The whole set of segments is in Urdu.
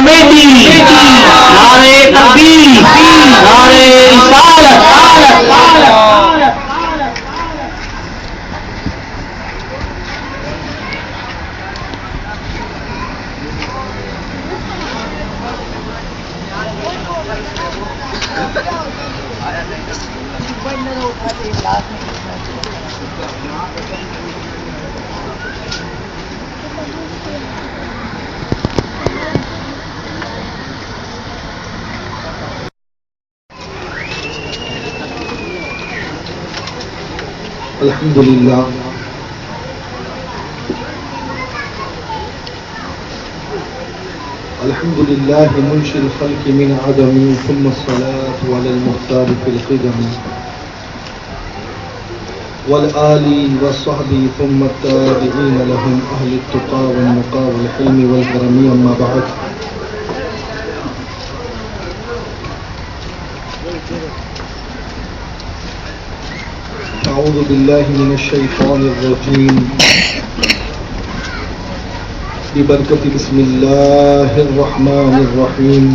بیٹی، نعرے تکبیر، نعرے رسالت۔ الحمدللہ الحمدللہ منشئ الخلق من عدم ثم الصلاة على المختار في القدم والآل والصحب ثم التابعين لهم أهل التقى والنقى والحلم والكرم أما بعد أعوذ بالله من الشيطان الرجيم ببركة بسم الله الرحمن الرحيم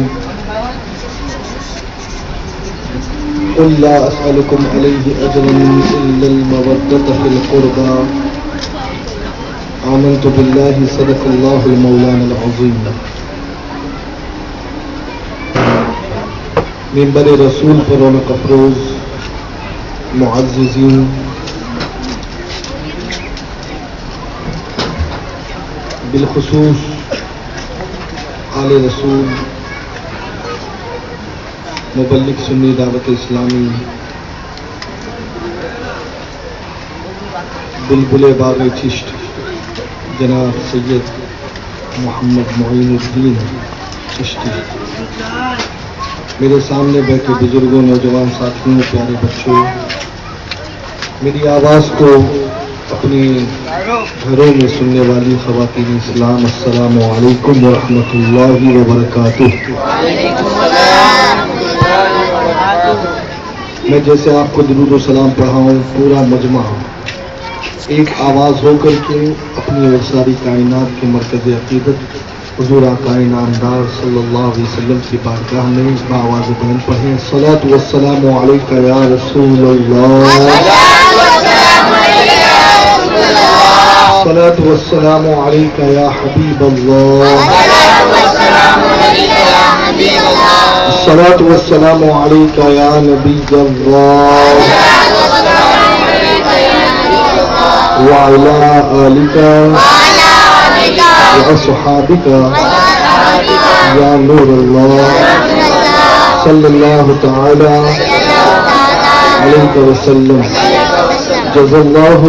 قل لا أسألكم عليه أجرا إلا المودة في القربى آمنت بالله صدق الله المولانا العظيم منبر رسول پر رونق افروز معززین، بالخصوص آل رسول، مبلغ سنی دعوت اسلامی، بلبل باغ چشت جناب سید محمد معین الدین چشتی، میرے سامنے بیٹھے بزرگوں، نوجوان ساتھیوں، پیارے بچوں، میری آواز کو اپنے گھروں میں سننے والی خواتین اسلام، السلام علیکم ورحمۃ اللہ وبرکاتہ۔ میں جیسے آپ کو درود و سلام پڑھاؤں، پورا مجمع ایک آواز ہو کر کے اپنی اور ساری کائنات کے مرکز عقیدت حضور آقا نامدار صلی اللہ علیہ وسلم کی بارگاہ میں بآواز بلند پڑھیں، الصلاۃ والسلام علیک یا رسول اللہ، الصلاۃ والسلام علیک یا حبیب اللہ، الصلاۃ والسلام علیک یا نبی اللہ، وعلی آلک وأصحابك یا نور اللہ صلی اللہ تعالی علیہ وسلم، جزا اللہ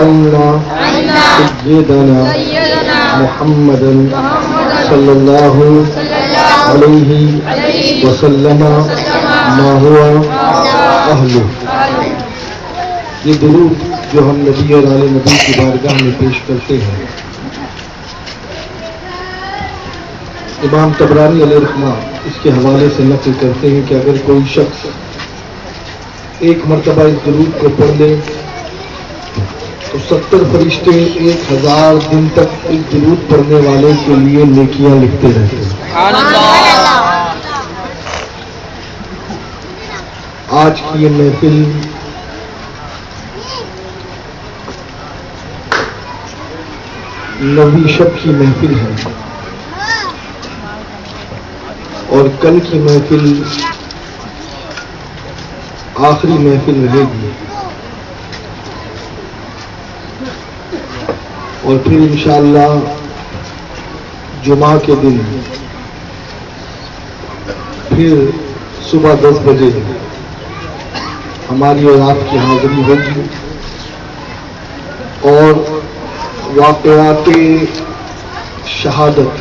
عنا سیدنا محمد صلی اللہ علیہ وسلم ما هو اہلہ۔ یہ درود جو ہم نبی اور آل نبی کی بارگاہ میں پیش کرتے ہیں، امام طبرانی علیہ رحمہ اس کے حوالے سے نقل کرتے ہیں کہ اگر کوئی شخص ایک مرتبہ اس درود کو پڑھ لے تو 70 فرشتے 1000 دن تک اس درود پڑھنے والے کے لیے نیکیاں لکھتے رہتے ہیں۔ آج کی یہ محفل نویں شب کی محفل ہے اور کل کی محفل آخری محفل رہے گی، اور پھر انشاءاللہ جمعہ کے دن پھر صبح 10 بجے ہماری اور آپ کی حاضری ہوگی، اور واقعات شہادت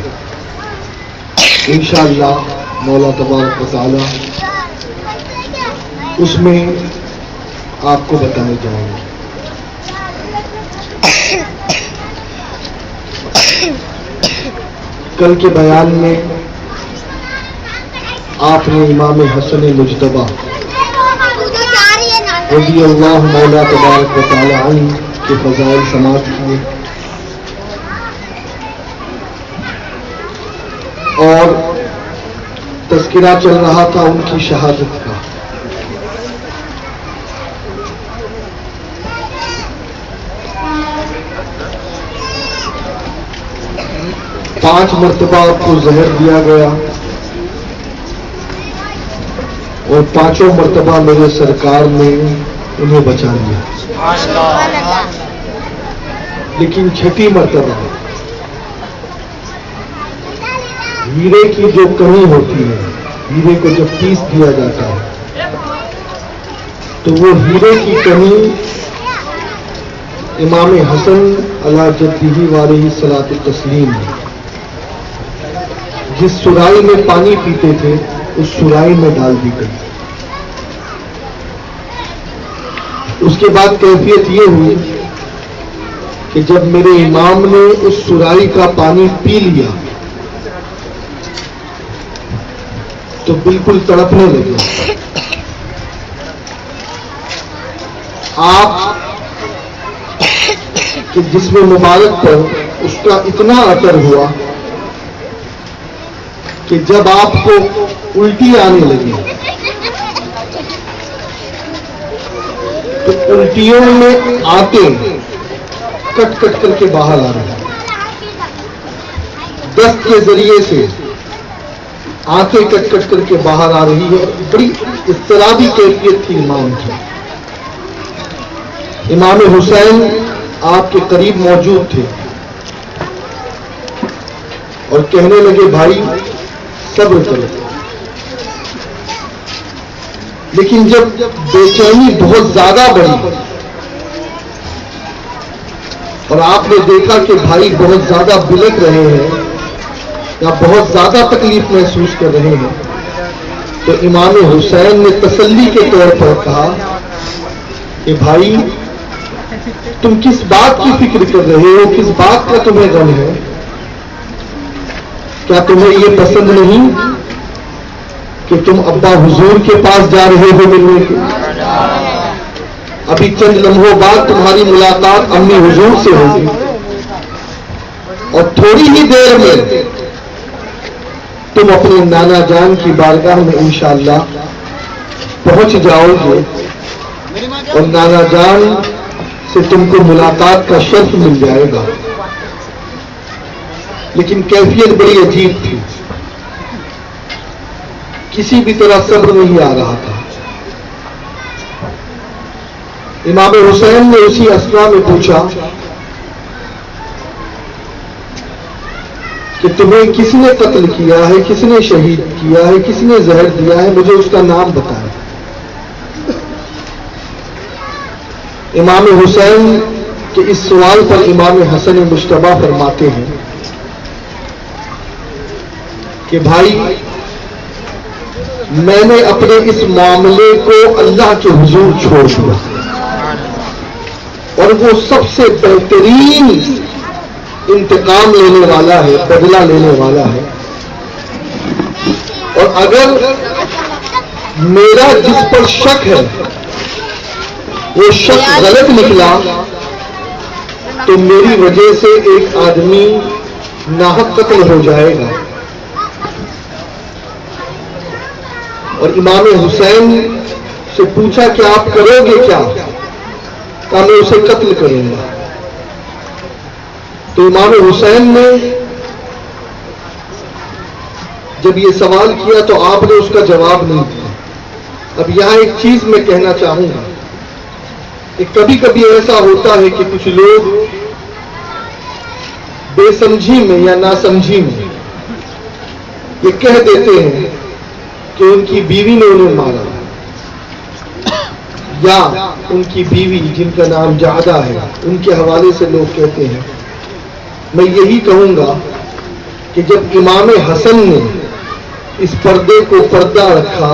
انشاءاللہ مولا تبارک و تعالی اس میں آپ کو بتائے جائیں گے۔ کل کے بیان میں آپ نے امام حسن مجتبی رضی اللہ مولا تبارک و تعالی عنہ کے فضائل سماعت کیے۔ اور تذکرہ چل رہا تھا ان کی شہادت کا. پانچ مرتبہ آپ کو زہر دیا گیا اور پانچوں مرتبہ میرے سرکار نے انہیں بچا لیا. لیکن چھٹی مرتبہ ہیرے کی جو کمی ہوتی ہے، ہیرے کو جب پیس دیا جاتا ہے تو وہ ہیرے کی کمی امام حسن علی جدہ علیہ الصلوۃ والتسلیم جس سرائی میں پانی پیتے تھے اس سرائی میں ڈال دی گئی. اس کے بعد کیفیت یہ ہوئی کہ جب میرے امام نے اس سرائی کا پانی پی لیا تو بالکل تڑپنے لگے. آپ کے جسم مبارک پر اس کا اتنا اثر ہوا کہ جب آپ کو الٹی آنے لگی تو الٹیوں میں آتے کٹ کٹ کر کے باہر آ رہے ہیں. دست کے ذریعے سے آنکھیں کٹ کٹ کر کے باہر آ رہی ہے. بڑی اضطرابی کیفیت تھی امام کی. امام حسین آپ کے قریب موجود تھے اور کہنے لگے بھائی صبر کرو. لیکن جب بے چینی بہت زیادہ بڑھی اور آپ نے دیکھا کہ بھائی بہت زیادہ بلک رہے ہیں یا بہت زیادہ تکلیف محسوس کر رہے ہیں تو امام حسین نے تسلی کے طور پر کہا کہ بھائی تم کس بات کی فکر کر رہے ہو، کس بات کا تمہیں غم ہے؟ کیا تمہیں یہ پسند نہیں کہ تم ابا حضور کے پاس جا رہے ہو ملنے کے؟ ابھی چند لمحوں بعد تمہاری ملاقات امی حضور سے ہوگی اور تھوڑی ہی دیر میں تم اپنے نانا جان کی بارگاہ میں انشاءاللہ پہنچ جاؤ گے اور نانا جان سے تم کو ملاقات کا شرف مل جائے گا. لیکن کیفیت بڑی عجیب تھی، کسی بھی طرح صبر نہیں آ رہا تھا. امام حسین نے اسی اسنا میں پوچھا کہ تمہیں کس نے قتل کیا ہے، کس نے شہید کیا ہے، کس نے زہر دیا ہے، مجھے اس کا نام بتائیں. امام حسین کے اس سوال پر امام حسن مجتبی فرماتے ہیں کہ بھائی میں نے اپنے اس معاملے کو اللہ کے حضور چھوڑ دیا اور وہ سب سے بہترین انتقام لینے والا ہے، بدلہ لینے والا ہے. اور اگر میرا جس پر شک ہے وہ شک غلط نکلا تو میری وجہ سے ایک آدمی ناحق قتل ہو جائے گا. اور امام حسین سے پوچھا کہ آپ کرو گے کیا؟ کہا میں اسے قتل کروں گا. تو امام حسین نے جب یہ سوال کیا تو آپ نے اس کا جواب نہیں دیا. اب یہاں ایک چیز میں کہنا چاہوں گا کہ کبھی کبھی ایسا ہوتا ہے کہ کچھ لوگ بے سمجھی میں یا ناسمجھی میں یہ کہہ دیتے ہیں کہ ان کی بیوی نے انہیں مارا یا ان کی بیوی جن کا نام جعدہ ہے ان کے حوالے سے لوگ کہتے ہیں. میں یہی کہوں گا کہ جب امام حسن نے اس پردے کو پردہ رکھا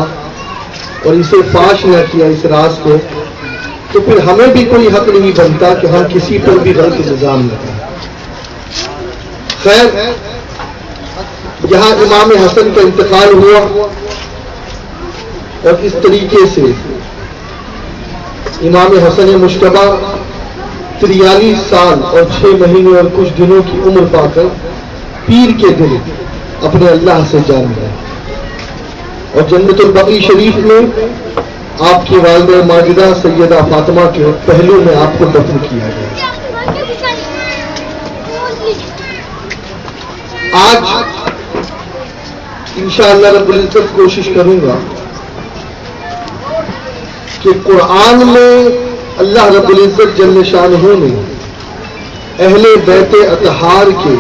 اور اسے فاش نہ کیا اس راز کو تو پھر ہمیں بھی کوئی حق نہیں بنتا کہ ہم کسی پر بھی غلط الزام لگائیں. خیر یہاں امام حسن کا انتقال ہوا اور اس طریقے سے امام حسن مجتبی 43 سال اور 6 مہینے اور کچھ دنوں کی عمر پا کر پیر کے دن اپنے اللہ سے جان گئے اور جنت البقیع شریف میں آپ کی والدہ ماجدہ سیدہ فاطمہ کے پہلو میں آپ کو دفن کیا گیا۔ آج انشاءاللہ رب العزت کوشش کروں گا کہ قرآن میں اللہ رب العزت جل شانہ نے اہل بیت اطہار کے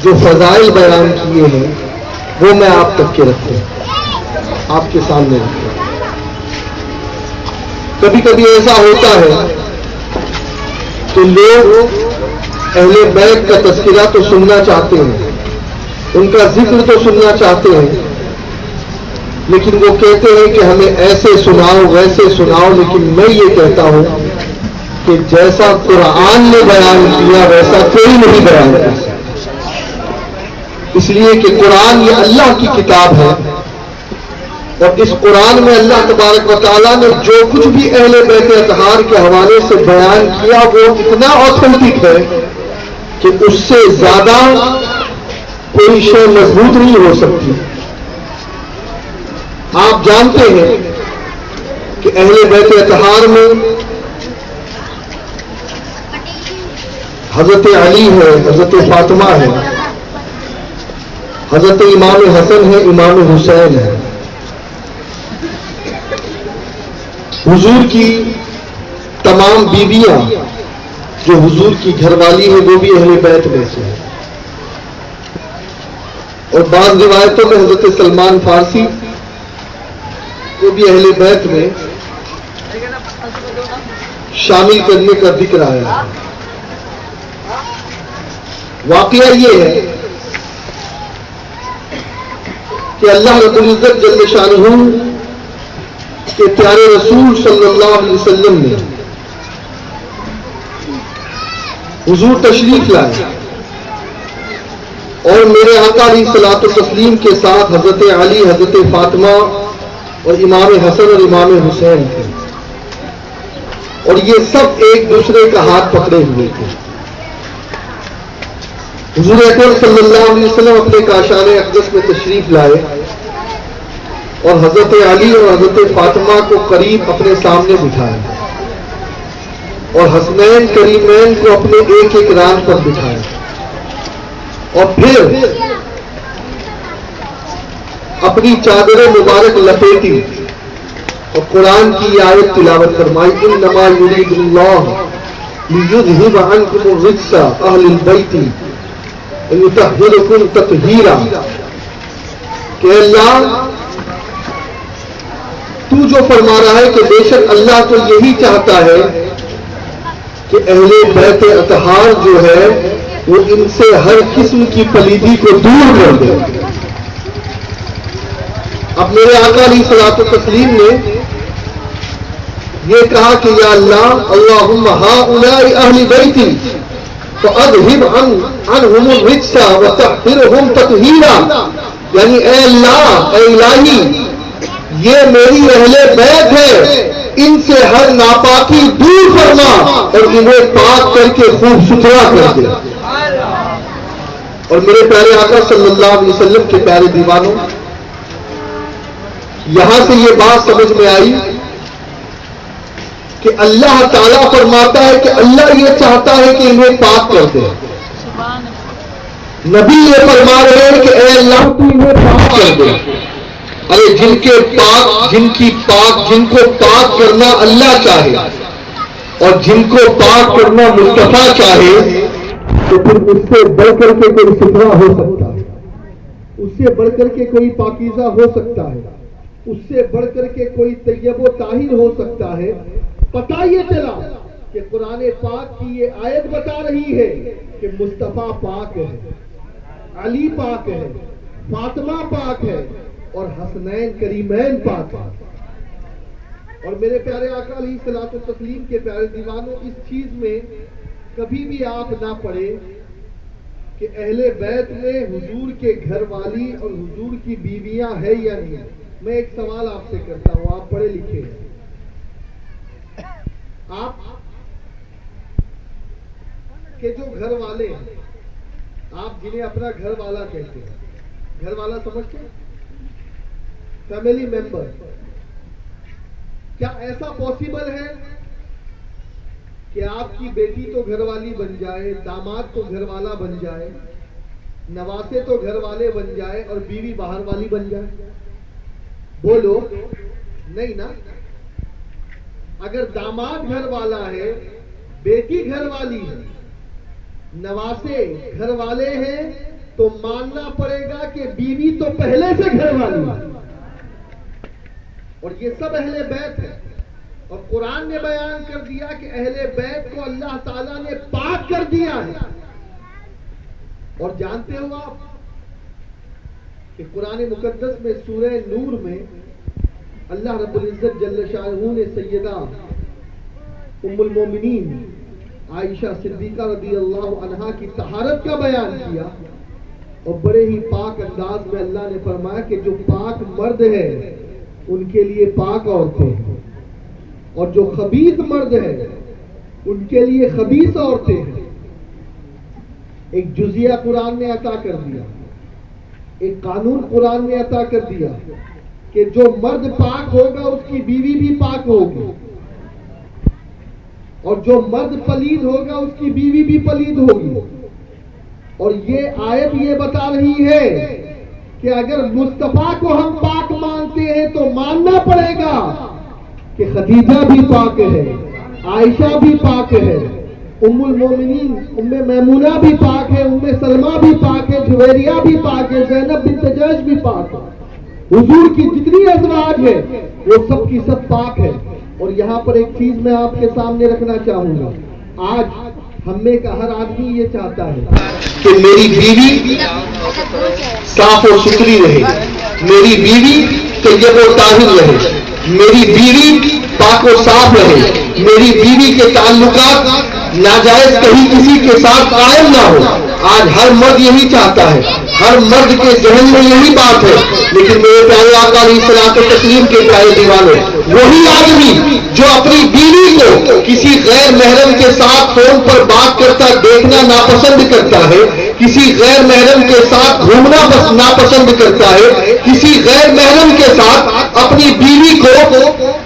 جو فضائل بیان کیے ہیں وہ میں آپ تک کے رکھوں، آپ کے سامنے رکھوں۔ کبھی کبھی ایسا ہوتا ہے کہ لوگ اہل بیت کا تذکرہ تو سننا چاہتے ہیں، ان کا ذکر تو سننا چاہتے ہیں، لیکن وہ کہتے ہیں کہ ہمیں ایسے سناؤ ویسے سناؤ، لیکن میں یہ کہتا ہوں کہ جیسا قرآن نے بیان کیا ویسا کوئی نہیں بیان کر سکتا، اس لیے کہ قرآن یہ اللہ کی کتاب ہے، اور اس قرآن میں اللہ تبارک و تعالیٰ نے جو کچھ بھی اہل بیت اطہار کے حوالے سے بیان کیا وہ اتنا آتھینٹک ہے کہ اس سے زیادہ کوئی شے مضبوط نہیں ہو سکتی۔ آپ جانتے ہیں کہ اہل بیت اطہار میں حضرت علی ہے، حضرت فاطمہ ہے، حضرت امام حسن ہے، امام حسین ہے، حضور کی تمام بیویاں جو حضور کی گھر والی ہیں وہ بھی اہل بیت میں سے ہیں، اور بعض روایتوں میں حضرت سلمان فارسی وہ بھی اہل بیت میں شامل کرنے کا ذکر آیا ہے۔ واقعہ یہ ہے کہ اللہ رب العزت جل شانہ کے پیارے رسول صلی اللہ علیہ وسلم نے حضور تشریف لائے اور میرے آقا علیہ الصلوۃ والتسلیم کے ساتھ حضرت علی، حضرت فاطمہ اور امام حسن اور امام حسین تھے، اور یہ سب ایک دوسرے کا ہاتھ پکڑے ہوئے تھے۔ حضور اکرم صلی اللہ علیہ وسلم اپنے کاشان اقدس میں تشریف لائے اور حضرت علی اور حضرت فاطمہ کو قریب اپنے سامنے بٹھایا اور حسنین کریمین کو اپنے ایک ایک ران پر بٹھایا، اور پھر اپنی چادر مبارک لپیٹی اور قرآن کی یہ آیت تلاوت فرمائی، انما یرید اللہ لیذھب عنکم الرجس اہل البیت ویطہرکم تطہیرا، کہ اللہ تو جو فرما رہا ہے کہ بے شک اللہ تو یہی چاہتا ہے کہ اہل بیت اطہار جو ہے وہ ان سے ہر قسم کی پلیدی کو دور کر دے۔ اب میرے آقا علیہ الصلوۃ والتسلیم نے یہ کہا کہ یا اللہ اللہم ہؤلاء اہل بیتی فاذھب عنہم الرجس وطہرہم تطہیرا، یعنی اے اللہ، اے الہی، یہ میری اہل بیت ہے، ان سے ہر ناپاکی دور فرما اور انہیں پاک کر کے خوب ستھرا کر دے۔ اور میرے پیارے آقا صلی اللہ علیہ وسلم کے پیارے دیوانوں، یہاں سے یہ بات سمجھ میں آئی کہ اللہ تعالیٰ فرماتا ہے کہ اللہ یہ چاہتا ہے کہ انہیں پاک کر دے، نبی یہ فرما رہے ہیں کہ اے اللہ تو انہیں پاک کر دے۔ ارے جن کو پاک کرنا اللہ چاہے اور جن کو پاک کرنا مصطفیٰ چاہے تو پھر اس سے بڑھ کر کے کوئی ستھرا ہو سکتا ہے، اس سے بڑھ کر کے کوئی پاکیزہ ہو سکتا ہے، اس سے بڑھ کر کے کوئی طیب و طاہر ہو سکتا ہے؟ پتہ یہ چلا کہ قرآن پاک کی یہ آیت بتا رہی ہے کہ مصطفیٰ پاک ہے، علی پاک ہے، فاطمہ پاک ہے اور حسنین کریمین پاک ہے۔ اور میرے پیارے آقا علیہ الصلوۃ والتسلیم کے پیارے دیوانوں، اس چیز میں کبھی بھی آپ نہ پڑھیں کہ اہل بیت میں حضور کے گھر والی اور حضور کی بیویاں ہے یا نہیں۔ میں ایک سوال آپ سے کرتا ہوں، آپ پڑھے لکھے ہیں، آپ کے جو گھر والے ہیں، آپ جنہیں اپنا گھر والا کہتے ہیں، گھر والا سمجھتے ہیں؟ Family member. کیا ایسا پاسبل ہے کہ آپ کی بیٹی تو گھر والی بن جائے، داماد تو گھر والا بن جائے، نواسے تو گھر والے بن جائے اور بیوی باہر والی بن جائے؟ بولو نہیں نا. اگر داماد گھر والا ہے، بیٹی گھر والی ہے، نواسے گھر والے ہیں، تو ماننا پڑے گا کہ بیوی تو پہلے سے گھر والی ہے. اور یہ سب اہل بیت ہے. اور قرآن نے بیان کر دیا کہ اہل بیت کو اللہ تعالیٰ نے پاک کر دیا ہے. اور جانتے ہو آپ کہ قرآن مقدس میں سورہ نور میں اللہ رب العزت جل شانہ نے سیدہ ام المومنین عائشہ صدیقہ رضی اللہ عنہا کی طہارت کا بیان کیا، اور بڑے ہی پاک انداز میں اللہ نے فرمایا کہ جو پاک مرد ہے ان کے لیے پاک عورتیں ہیں، اور جو خبیث مرد ہے ان کے لیے خبیث عورتیں ہیں. ایک جزیہ قرآن نے عطا کر دیا، ایک قانون قرآن نے عطا کر دیا کہ جو مرد پاک ہوگا اس کی بیوی بھی پاک ہوگی، اور جو مرد پلید ہوگا اس کی بیوی بھی پلید ہوگی. اور یہ آیت یہ بتا رہی ہے کہ اگر مصطفیٰ کو ہم پاک مانتے ہیں تو ماننا پڑے گا کہ خدیجہ بھی پاک ہے، عائشہ بھی پاک ہے، ام المومنین ام میمونہ بھی پاک ہے، ام سلمہ بھی پاک ہے، جویریہ بھی پاک ہے، زینب بنت جحش بھی پاک ہے. حضور کی جتنی ازواج ہے وہ سب کی سب پاک ہے. اور یہاں پر ایک چیز میں آپ کے سامنے رکھنا چاہوں گا. آج ہم میں کا ہر آدمی یہ چاہتا ہے کہ میری بیوی صاف و ستھری رہے، میری بیوی طیب و طاہر رہے، میری بیوی پاک و صاف رہے، میری بیوی کے تعلقات ناجائز کہیں کسی کے ساتھ قائم نہ ہو. آج ہر مرد یہی چاہتا ہے، ہر مرد کے ذہن میں یہی بات ہے. لیکن میرے پیارے آقا علیہ الصلوۃ والتسلیم کے پیارے دیوانے، وہی آدمی جو اپنی بیوی کو کسی غیر محرم کے ساتھ فون پر بات کرتا دیکھنا ناپسند کرتا ہے، کسی غیر محرم کے ساتھ گھومنا ناپسند کرتا ہے، کسی غیر محرم کے ساتھ اپنی بیوی کو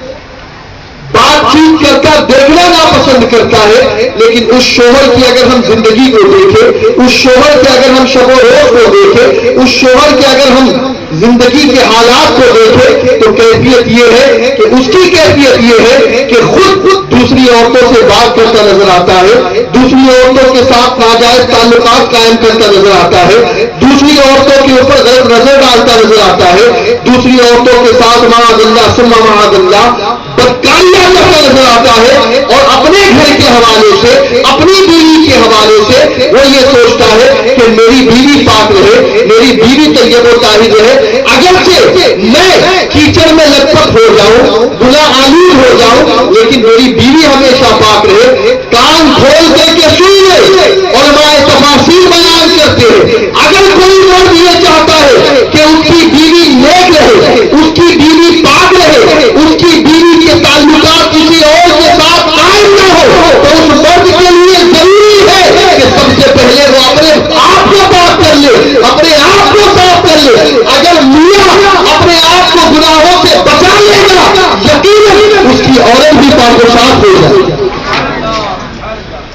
بات چیت کرتا دیکھنا ناپسند کرتا ہے، لیکن اس شوہر کی اگر ہم زندگی کو دیکھیں، اس شوہر کے اگر ہم شب و روز کو دیکھیں، اس شوہر کے اگر ہم زندگی کے حالات کو دیکھیں، تو کیفیت یہ ہے کہ اس کی کیفیت یہ ہے کہ خود دوسری عورتوں سے بات کرتا نظر آتا ہے، دوسری عورتوں کے ساتھ ناجائز تعلقات قائم کرتا نظر آتا ہے، دوسری عورتوں کے اوپر غلط نظر ڈالتا نظر آتا ہے، دوسری عورتوں کے ساتھ معاذ اللہ ثم معاذ اللہ بدکاریاں کرتا نظر آتا ہے. اور اپنے گھر کے حوالے سے، اپنی بیوی کے حوالے سے وہ یہ سوچتا ہے کہ میری بیوی پاک رہے، میری بیوی طیب و طاہر رہے. اگرچہ میں کیچڑ میں لت پت ہو جاؤں، گناہ آلود ہو جاؤں، لیکن میری بیوی ہمیشہ پاک رہے. کان کھول کر کے سن لے، علماء تفاسیر بیان کرتے ہیں اگر کوئی مرد یہ چاہتا ہے کہ اس کی بیوی نیک رہے، اس کی بیوی پاک رہے، اس کی بیوی کے تعلقات کسی اور کے ساتھ قائم نہ ہو، تو اس مرد کے لیے ضروری ہے کہ سب سے پہلے وہ اپنے آپ کو پاک کر لے، اپنے آپ کو صاف کر لے. اگر میاں اپنے آپ کو گناہوں سے بچا لے گا، یقیناً اس کی عورت بھی پاک و صاف ہو جائے گی.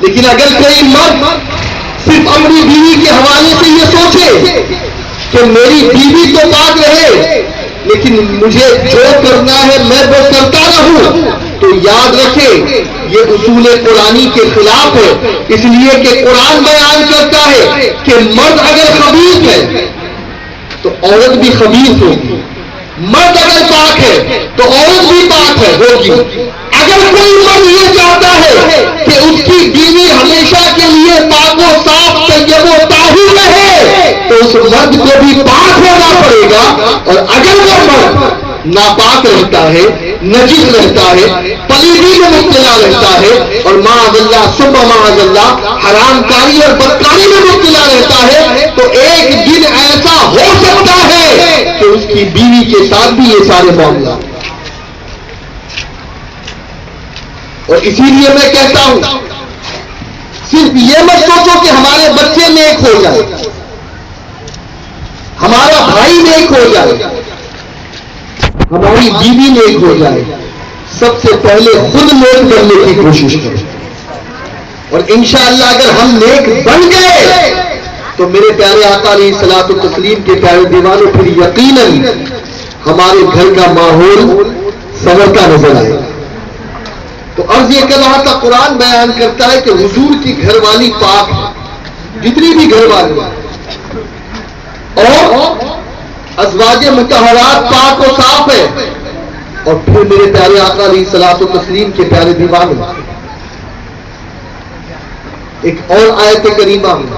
لیکن اگر کوئی مرد صرف اپنی بیوی کے حوالے سے یہ سوچے کہ میری بیوی تو پاک رہے لیکن مجھے جو کرنا ہے میں وہ کرتا رہوں، تو یاد رکھے یہ اصول قرآنی کے خلاف ہے. اس لیے کہ قرآن بیان کرتا ہے کہ مرد اگر خبیث ہے تو عورت بھی خبیث ہوگی، مرد اگر پاک ہے تو عورت بھی پاک ہے ہوگی. اگر کوئی مرد یہ چاہتا ہے کہ اس کی بیوی ہمیشہ کے لیے پاک و صاف طیب و طاہر رہے تو اس مرد کو بھی پاک ہونا پڑے گا. اور اگر وہ مرد ناپاک رہتا ہے، نجس رہتا ہے، پلیدی میں مبتلا رہتا ہے، اور معاذ اللہ ثم معاذ اللہ حرام کاری اور بدکاری میں مبتلا رہتا ہے، تو ایک دن ایسا ہو سکتا ہے کہ اس کی بیوی کے ساتھ بھی یہ سارے معاملات. اور اسی لیے میں کہتا ہوں صرف یہ مت سوچو کہ ہمارے بچے نیک ہو جائے، ہمارا بھائی نیک ہو جائے، ہماری بیوی نیک ہو جائے، سب سے پہلے خود نیک بننے کی کوشش کریں، اور انشاءاللہ اگر ہم نیک بن گئے تو میرے پیارے آقا علیہ الصلوۃ والتسلیم کے پیارے دیوانوں پھر یقیناً ہمارے گھر کا ماحول سنورتا نظر آئے گا۔ تو عرض یہ کر رہا تھا، قرآن بیان کرتا ہے کہ حضور کی گھر والی پاک ہے، جتنی بھی گھر والی اور ازواج مطہرات پاک و صاف ہے، اور پھر میرے پیارے آقا علیہ الصلوۃ والتسلیم کے پیارے دیوانوں ایک اور آیت کریمہ میں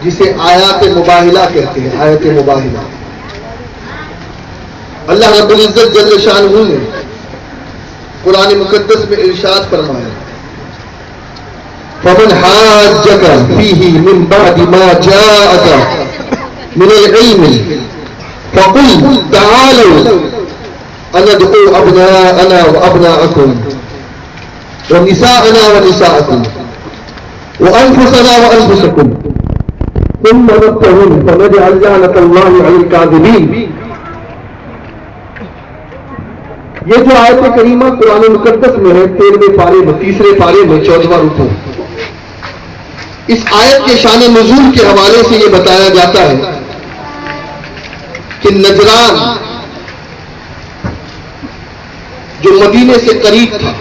جسے آیات مباہلہ کہتے ہیں، آیت مباہلہ، اللہ رب العزت جل شانہ نے قرآن مقدس میں ارشاد فرمایا، فَمَنْ حَاجَّكَ فِيهِ مِنْ بَعْدِ مَا جَاءَكَ مِنَ الْعِلْمِ فَقُلْ تَعَالَوْا نَدْعُو أَبْنَاءَنَا وَأَبْنَاءَكُمْ وَنِسَاءَنَا وَنِسَاءَكُمْ وَأَنفُسَنَا وَأَنفُسَكُمْ ثُمَّ نَبْتَهِلْ فَنَجْعَلْ لَعْنَةَ اللَّهِ عَلَى الْكَاذِبِينَ۔ یہ جو آیت کریمہ قرآن مقدس میں ہے 13ویں پارے میں، تیسرے پارے میں 14واں رکوع، اس آیت کے شان نزول کے حوالے سے یہ بتایا جاتا ہے کہ نجران جو مدینے سے قریب تھا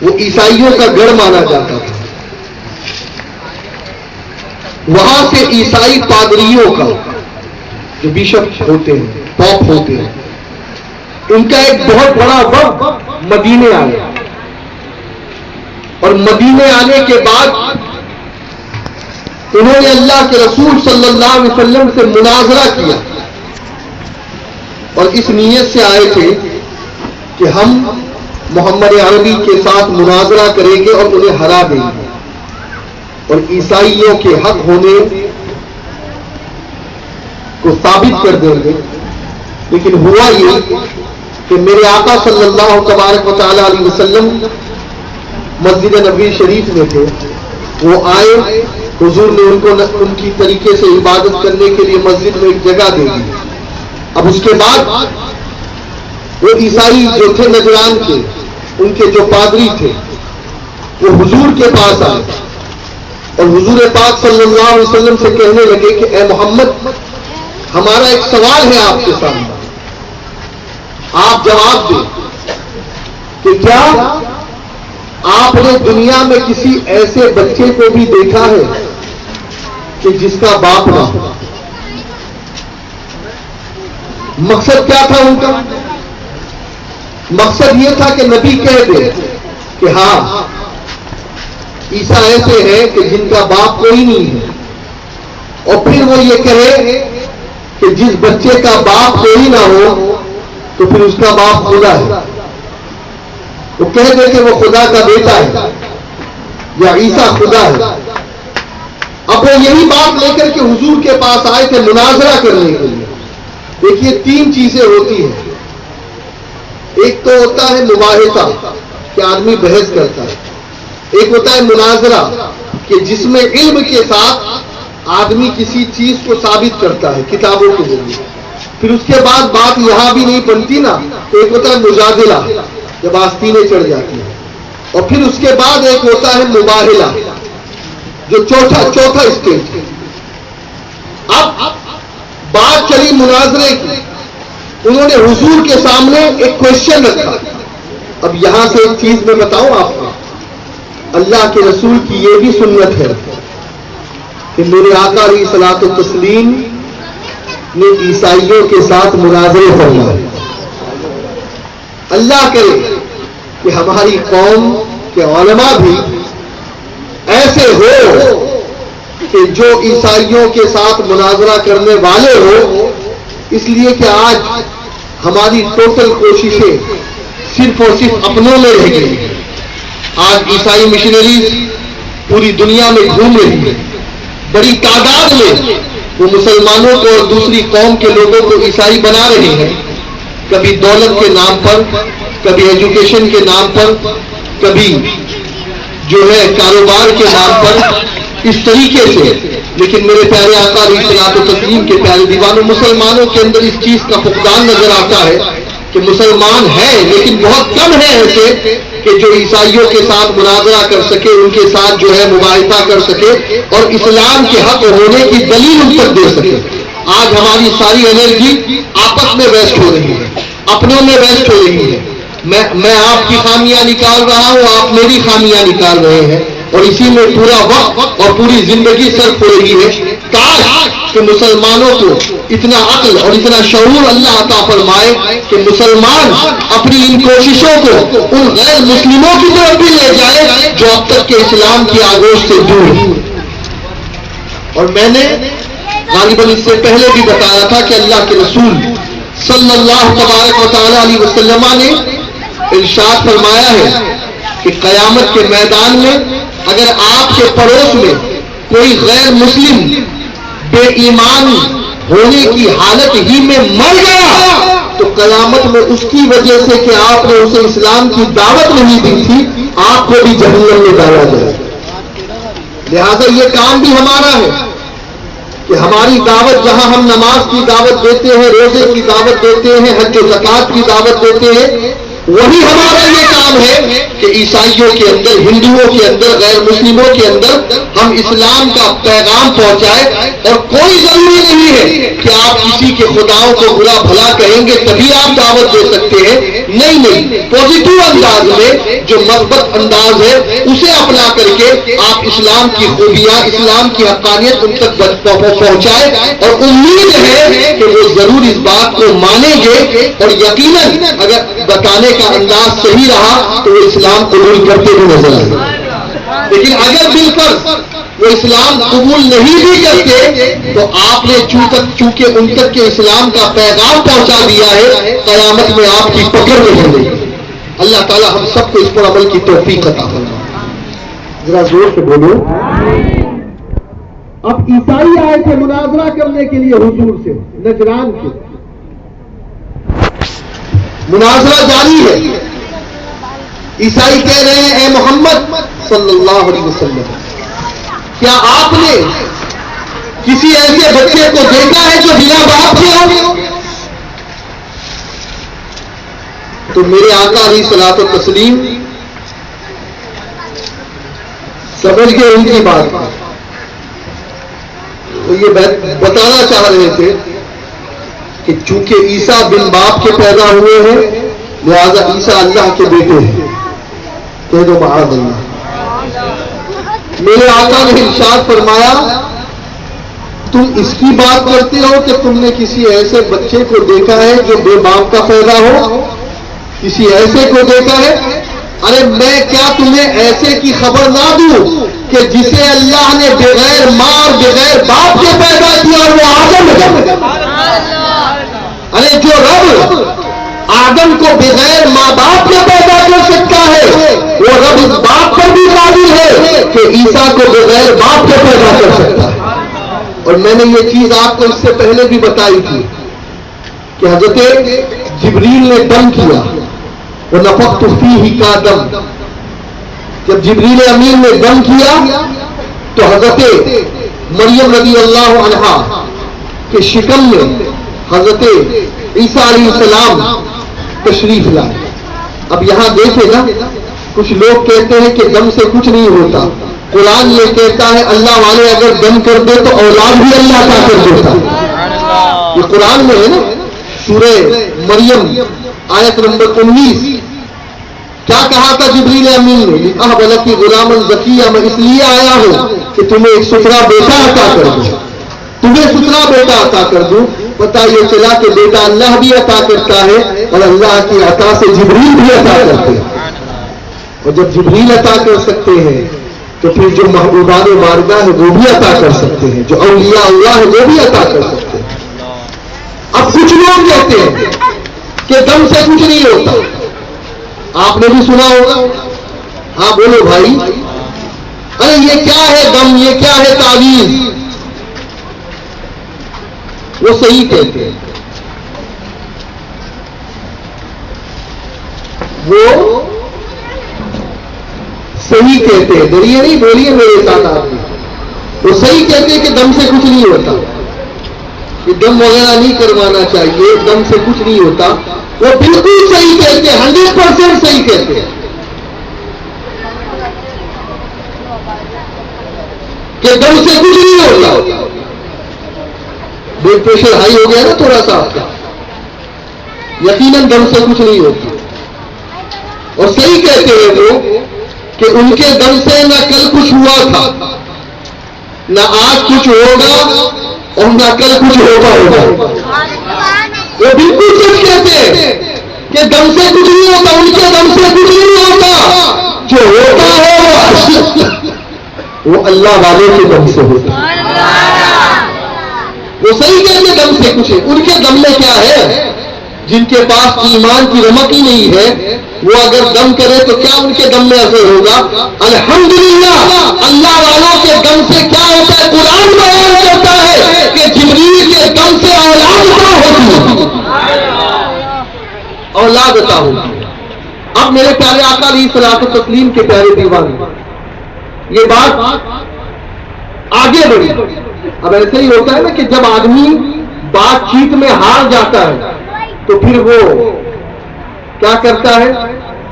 وہ عیسائیوں کا گڑھ مانا جاتا تھا، وہاں سے عیسائی پادریوں کا جو بیشپ ہوتے ہیں، پوپ ہوتے ہیں، ان کا ایک بہت بڑا وفد مدینے آیا، اور مدینے آنے کے بعد انہوں نے اللہ کے رسول صلی اللہ علیہ وسلم سے مناظرہ کیا، اور اس نیت سے آئے تھے کہ ہم محمد عربی کے ساتھ مناظرہ کریں گے اور انہیں ہرا دیں گے اور عیسائیوں کے حق ہونے کو ثابت کر دیں گے۔ لیکن ہوا یہ کہ میرے آقا صلی اللہ تبارک و تعالی علیہ وسلم مسجد نبوی شریف میں تھے، وہ آئے، حضور نے ان کو ان کی طریقے سے عبادت کرنے کے لیے مسجد میں ایک جگہ دے دی۔ اب اس کے بعد وہ عیسائی جو تھے نجران کے، ان کے جو پادری تھے، وہ حضور کے پاس آئے اور حضور پاک صلی اللہ علیہ وسلم سے کہنے لگے کہ اے محمد، ہمارا ایک سوال ہے آپ کے سامنے، آپ جواب دیں کہ کیا آپ نے دنیا میں کسی ایسے بچے کو بھی دیکھا ہے کہ جس کا باپ نہ ہو؟ مقصد کیا تھا ان کا؟ مقصد یہ تھا کہ نبی کہہ دے کہ ہاں عیسیٰ ایسے ہیں کہ جن کا باپ کوئی نہیں ہے، اور پھر وہ یہ کہے کہ جس بچے کا باپ کوئی نہ ہو تو پھر اس کا باپ خدا ہے، وہ کہہ دے کہ وہ خدا کا بیٹا ہے یا عیسیٰ خدا ہے۔ اب وہ یہی بات لے کر کے حضور کے پاس آئے تھے مناظرہ کرنے کے لیے۔ دیکھیے 3 چیزیں ہوتی ہیں، ایک تو ہوتا ہے مباحثہ کہ آدمی بحث کرتا ہے، ایک ہوتا ہے مناظرہ کہ جس میں علم کے ساتھ آدمی کسی چیز کو ثابت کرتا ہے کتابوں کے ذریعے، پھر اس کے بعد بات یہاں بھی نہیں بنتی نا، تو ایک ہوتا ہے مجادلہ جب آستینیں چڑھ جاتی ہیں، اور پھر اس کے بعد ایک ہوتا ہے مباہلہ جو چوتھا اسٹیج ہے۔ اب بات چلی مناظرے کی، انہوں نے حضور کے سامنے ایک کوشچن رکھا۔ اب یہاں سے ایک چیز میں بتاؤں آپ کو، اللہ کے رسول کی یہ بھی سنت ہے کہ میرے آقا علیہ الصلوۃ والتسلیم نے عیسائیوں کے ساتھ مناظرے فرمائے۔ اللہ کرے کہ ہماری قوم کے علماء بھی ایسے ہو کہ جو عیسائیوں کے ساتھ مناظرہ کرنے والے ہو، اس لیے کہ آج ہماری ٹوٹل کوششیں صرف اور صرف اپنوں میں رہ گئی ہیں۔ آج عیسائی مشنریز پوری دنیا میں گھوم رہی ہیں، بڑی تعداد میں وہ مسلمانوں کو اور دوسری قوم کے لوگوں کو عیسائی بنا رہے ہیں، کبھی دولت کے نام پر، کبھی ایجوکیشن کے نام پر، کبھی جو ہے کاروبار کے نام پر، اس طریقے سے لیکن میرے پیارے آقا علیہ الصلوۃ والتسلیم کے پیارے دیوانوں، مسلمانوں کے اندر اس چیز کا فقدان نظر آتا ہے کہ مسلمان ہیں لیکن بہت کم ہیں ایسے کہ جو عیسائیوں کے ساتھ مناظرہ کر سکے، ان کے ساتھ جو ہے مباحثہ کر سکے اور اسلام کے حق ہونے کی دلیل ان تک دے سکے۔ آج ہماری ساری انرجی آپس میں ویسٹ ہو رہی ہے، اپنوں میں ویسٹ ہو رہی ہے۔ میں آپ کی خامیاں نکال رہا ہوں، آپ میری خامیاں نکال رہے ہیں، اور اسی میں پورا وقت اور پوری زندگی صرف ہو رہی ہے۔ کاش کہ مسلمانوں کو اتنا عقل اور اتنا شعور اللہ عطا فرمائے کہ مسلمان اپنی ان کوششوں کو ان غیر مسلموں کی طرف بھی لے جائے جو اب تک کے اسلام کی آگوش سے دور ہیں۔ اور میں نے غالباً اس سے پہلے بھی بتایا تھا کہ اللہ کے رسول صلی اللہ تبارک و تعالی علیہ وسلم نے ارشاد فرمایا ہے کہ قیامت کے میدان میں اگر آپ کے پڑوس میں کوئی غیر مسلم بے ایمان ہونے کی حالت ہی میں مر گیا تو قیامت میں اس کی وجہ سے کہ آپ نے اسے اسلام کی دعوت نہیں دی تھی، آپ کو بھی جہنم میں ڈالا جائے۔ لہذا یہ کام بھی ہمارا ہے کہ ہماری دعوت، جہاں ہم نماز کی دعوت دیتے ہیں، روزے کی دعوت دیتے ہیں، حج و زکوٰۃ کی دعوت دیتے ہیں، وہی ہمارا یہ کام ہے کہ عیسائیوں کے اندر، ہندوؤں کے اندر، غیر مسلموں کے اندر ہم اسلام کا پیغام پہنچائے۔ اور کوئی ضروری نہیں ہے کہ آپ کسی کے خداؤں کو برا بھلا کہیں گے تبھی آپ دعوت دے سکتے ہیں، نہیں، پازیٹو انداز میں جو مثبت انداز ہے اسے اپنا کر کے آپ اسلام کی خوبیاں، اسلام کی حقانیت ان تک پہنچائے، اور امید ہے کہ وہ ضرور اس بات کو مانیں گے، اور یقیناً اگر بتانے کا انداز صحیح رہا تو وہ اسلام قبول کرتے ہوئے نظر آئے۔ لیکن اگر بالفرض وہ اسلام قبول نہیں بھی کرتے تو آپ نے چونکہ ان تک کے اسلام کا پیغام پہنچا دیا ہے، قیامت میں آپ کی پکڑ نہیں ہوگی۔ اللہ تعالی ہم سب کو اس پر عمل کی توفیق عطا فرمائے۔ ذرا زور سے بولو۔ اب عیسائی آئے تھے مناظرہ کرنے کے لیے حضور سے، نجران کے۔ مناظرہ جاری ہے۔ عیسائی کہہ رہے ہیں اے محمد صلی اللہ علیہ وسلم، کیا آپ نے کسی ایسے بچے کو دیکھا ہے جو بنا باپ کے ہو؟ تو میرے آقا علیہ الصلوۃ والتسلیم سمجھ گئے ان کی بات، تو یہ بتانا چاہ رہے تھے کہ چونکہ عیسیٰ بن باپ کے پیدا ہوئے ہیں لہذا عیسیٰ اللہ کے بیٹے ہیں۔ کہہ دو معاذ اللہ۔ میرے آقا نے ارشاد فرمایا تم اس کی بات کرتے ہو کہ تم نے کسی ایسے بچے کو دیکھا ہے جو بے باپ کا پیدا ہو؟ کسی ایسے کو دیکھا ہے؟ ارے میں کیا تمہیں ایسے کی خبر نہ دوں کہ جسے اللہ نے بغیر ماں اور بغیر باپ کے پیدا کیا اور وہ آدم ہے؟ ارے جو رب آدم کو بغیر ماں باپ کے پیدا کر سکتا ہے وہ رب اس بات پر بھی قادر ہے کہ عیسیٰ کو بغیر باپ کے پیدا کر سکتا ہے۔ اور میں نے یہ چیز آپ کو اس سے پہلے بھی بتائی تھی کہ حضرت جبریل نے دم کیا، وَنَفَخْتُ فِيهِ کا دم، جب جبریل امین نے دم کیا تو حضرت مریم رضی اللہ عنہا کے شکم میں حضرت عیسیٰ علیہ السلام تشریف لائے۔ اب یہاں دیکھیں نا، کچھ لوگ کہتے ہیں کہ دم سے کچھ نہیں ہوتا، قرآن یہ کہتا ہے اللہ والے اگر دم کر دے تو اولاد بھی اللہ کا کر دیتا ہے، یہ قرآن میں ہے نا، سورہ مریم آیت نمبر 19۔ کیا کہا تھا جبریل امین نے؟ لِأَهْبَ لَكِ غُلَامًا زَكِيًّا، میں اس لیے آیا ہوں کہ تمہیں ایک ستھرا بیٹا عطا کر دوں، تمہیں ستھرا بیٹا عطا کر دوں۔ پتہ یہ چلا کہ بیٹا اللہ بھی عطا کرتا ہے اور اللہ کی عطا سے جبریل بھی عطا کرتے ہیں، اور جب جبریل عطا کر سکتے ہیں تو پھر جو محبوبان بارگاہ ہے وہ بھی عطا کر سکتے ہیں، جو اولیاء اللہ ہے وہ بھی عطا کر سکتے ہیں۔ اب کچھ لوگ کہتے ہیں کہ دم سے کچھ نہیں ہوتا، آپ نے بھی سنا ہوگا، ہاں بولو بھائی، ارے یہ کیا ہے دم، یہ کیا ہے تعویذ؟ وہ صحیح کہتے ہیں، وہ صحیح کہتے ہیں، ڈریے نہیں، بولیے میرے ساتھ آپ نے، وہ صحیح کہتے ہیں کہ دم سے کچھ نہیں ہوتا، کہ دم وغیرہ نہیں کروانا چاہیے، دم سے کچھ نہیں ہوتا. وہ بالکل صحیح کہتے ہیں، 100% صحیح کہتے ہیں کہ دم سے کچھ نہیں ہوتا. بلڈ پریشر ہائی ہو گیا نا تھوڑا سا آپ کا، یقیناً دم سے کچھ نہیں ہوتا. اور صحیح کہتے ہیں وہ کہ ان کے دم سے نہ کل کچھ ہوا تھا، نہ آج کچھ ہوگا، اور نہ کل کچھ ہوگا. وہ بالکل سچ کہتے ہیں کہ دم سے کچھ نہیں ہوتا، ان کے دم سے کچھ نہیں ہوتا. جو ہوتا ہے وہ اللہ والے کے دم سے ہوتا ہے. وہ صحیح کہتے ہیں دم سے کچھ ہے. ان کے دم میں کیا ہے؟ جن کے پاس ایمان کی رمق ہی نہیں ہے، وہ اگر دم کرے تو کیا ان کے دم میں اثر ہوگا؟ الحمدللہ اللہ والوں کے دم سے کیا ہوتا ہے؟ قرآن بیان کرتا ہے کہ جبریل کے دم سے اولاد عطا ہوتی ہے، اولاد عطا ہوتی ہے. اب میرے پیارے آقا علیہ الصلوۃ والتسلیم کے پیارے دیوانے، یہ بات آگے بڑھی. اب ایسے ہی ہوتا ہے نا کہ جب آدمی بات چیت میں ہار جاتا ہے تو پھر وہ کیا کرتا ہے؟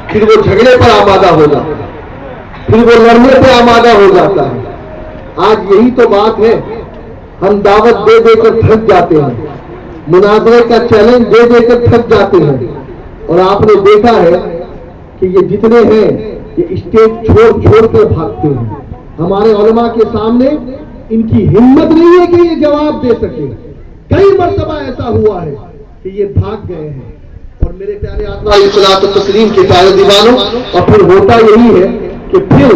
پھر وہ جھگڑے پر آمادہ ہو جاتا ہے، پھر وہ لڑنے پہ آمادہ ہو جاتا ہے. آج یہی تو بات ہے، ہم دعوت دے دے کر تھک جاتے ہیں، مناظرے کا چیلنج دے دے کر تھک جاتے ہیں. اور آپ نے دیکھا ہے کہ یہ جتنے ہیں یہ اسٹیج چھوڑ چھوڑ کر بھاگتے ہیں. ہمارے علماء کے سامنے ان کی ہمت نہیں ہے کہ یہ جواب دے سکے. کئی مرتبہ ایسا ہوا ہے کہ یہ بھاگ گئے ہیں. اور میرے پیارے آقا علیہ الصلوۃ والتسلیم کے پیارے دیوانوں، اور پھر ہوتا یہی ہے کہ پھر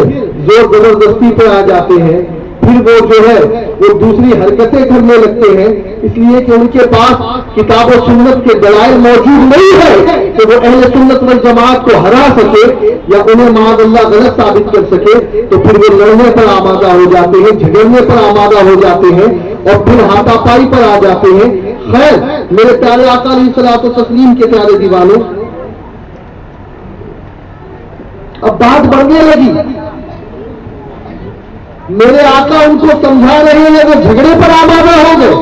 زور زبردستی پہ آ جاتے ہیں، پھر وہ جو ہے وہ دوسری حرکتیں کرنے لگتے ہیں، اس لیے کہ ان کے پاس کتاب و سنت کے دلائل موجود نہیں ہے کہ وہ اہل سنت والجماعت کو ہرا سکے یا انہیں معاذ اللہ غلط ثابت کر سکے. تو پھر وہ لڑنے پر آمادہ ہو جاتے ہیں، جھگڑنے پر آمادہ ہو جاتے ہیں، اور پھر ہاتھا پائی پر آ جاتے ہیں. خیر میرے پیارے آقا علیہ الصلوۃ والتسلیم کے پیارے دیوانوں، اب بات بڑھنے لگی. میرے آقا ان کو سمجھا رہے ہیں، وہ جھگڑے پر آمادہ ہو گئے،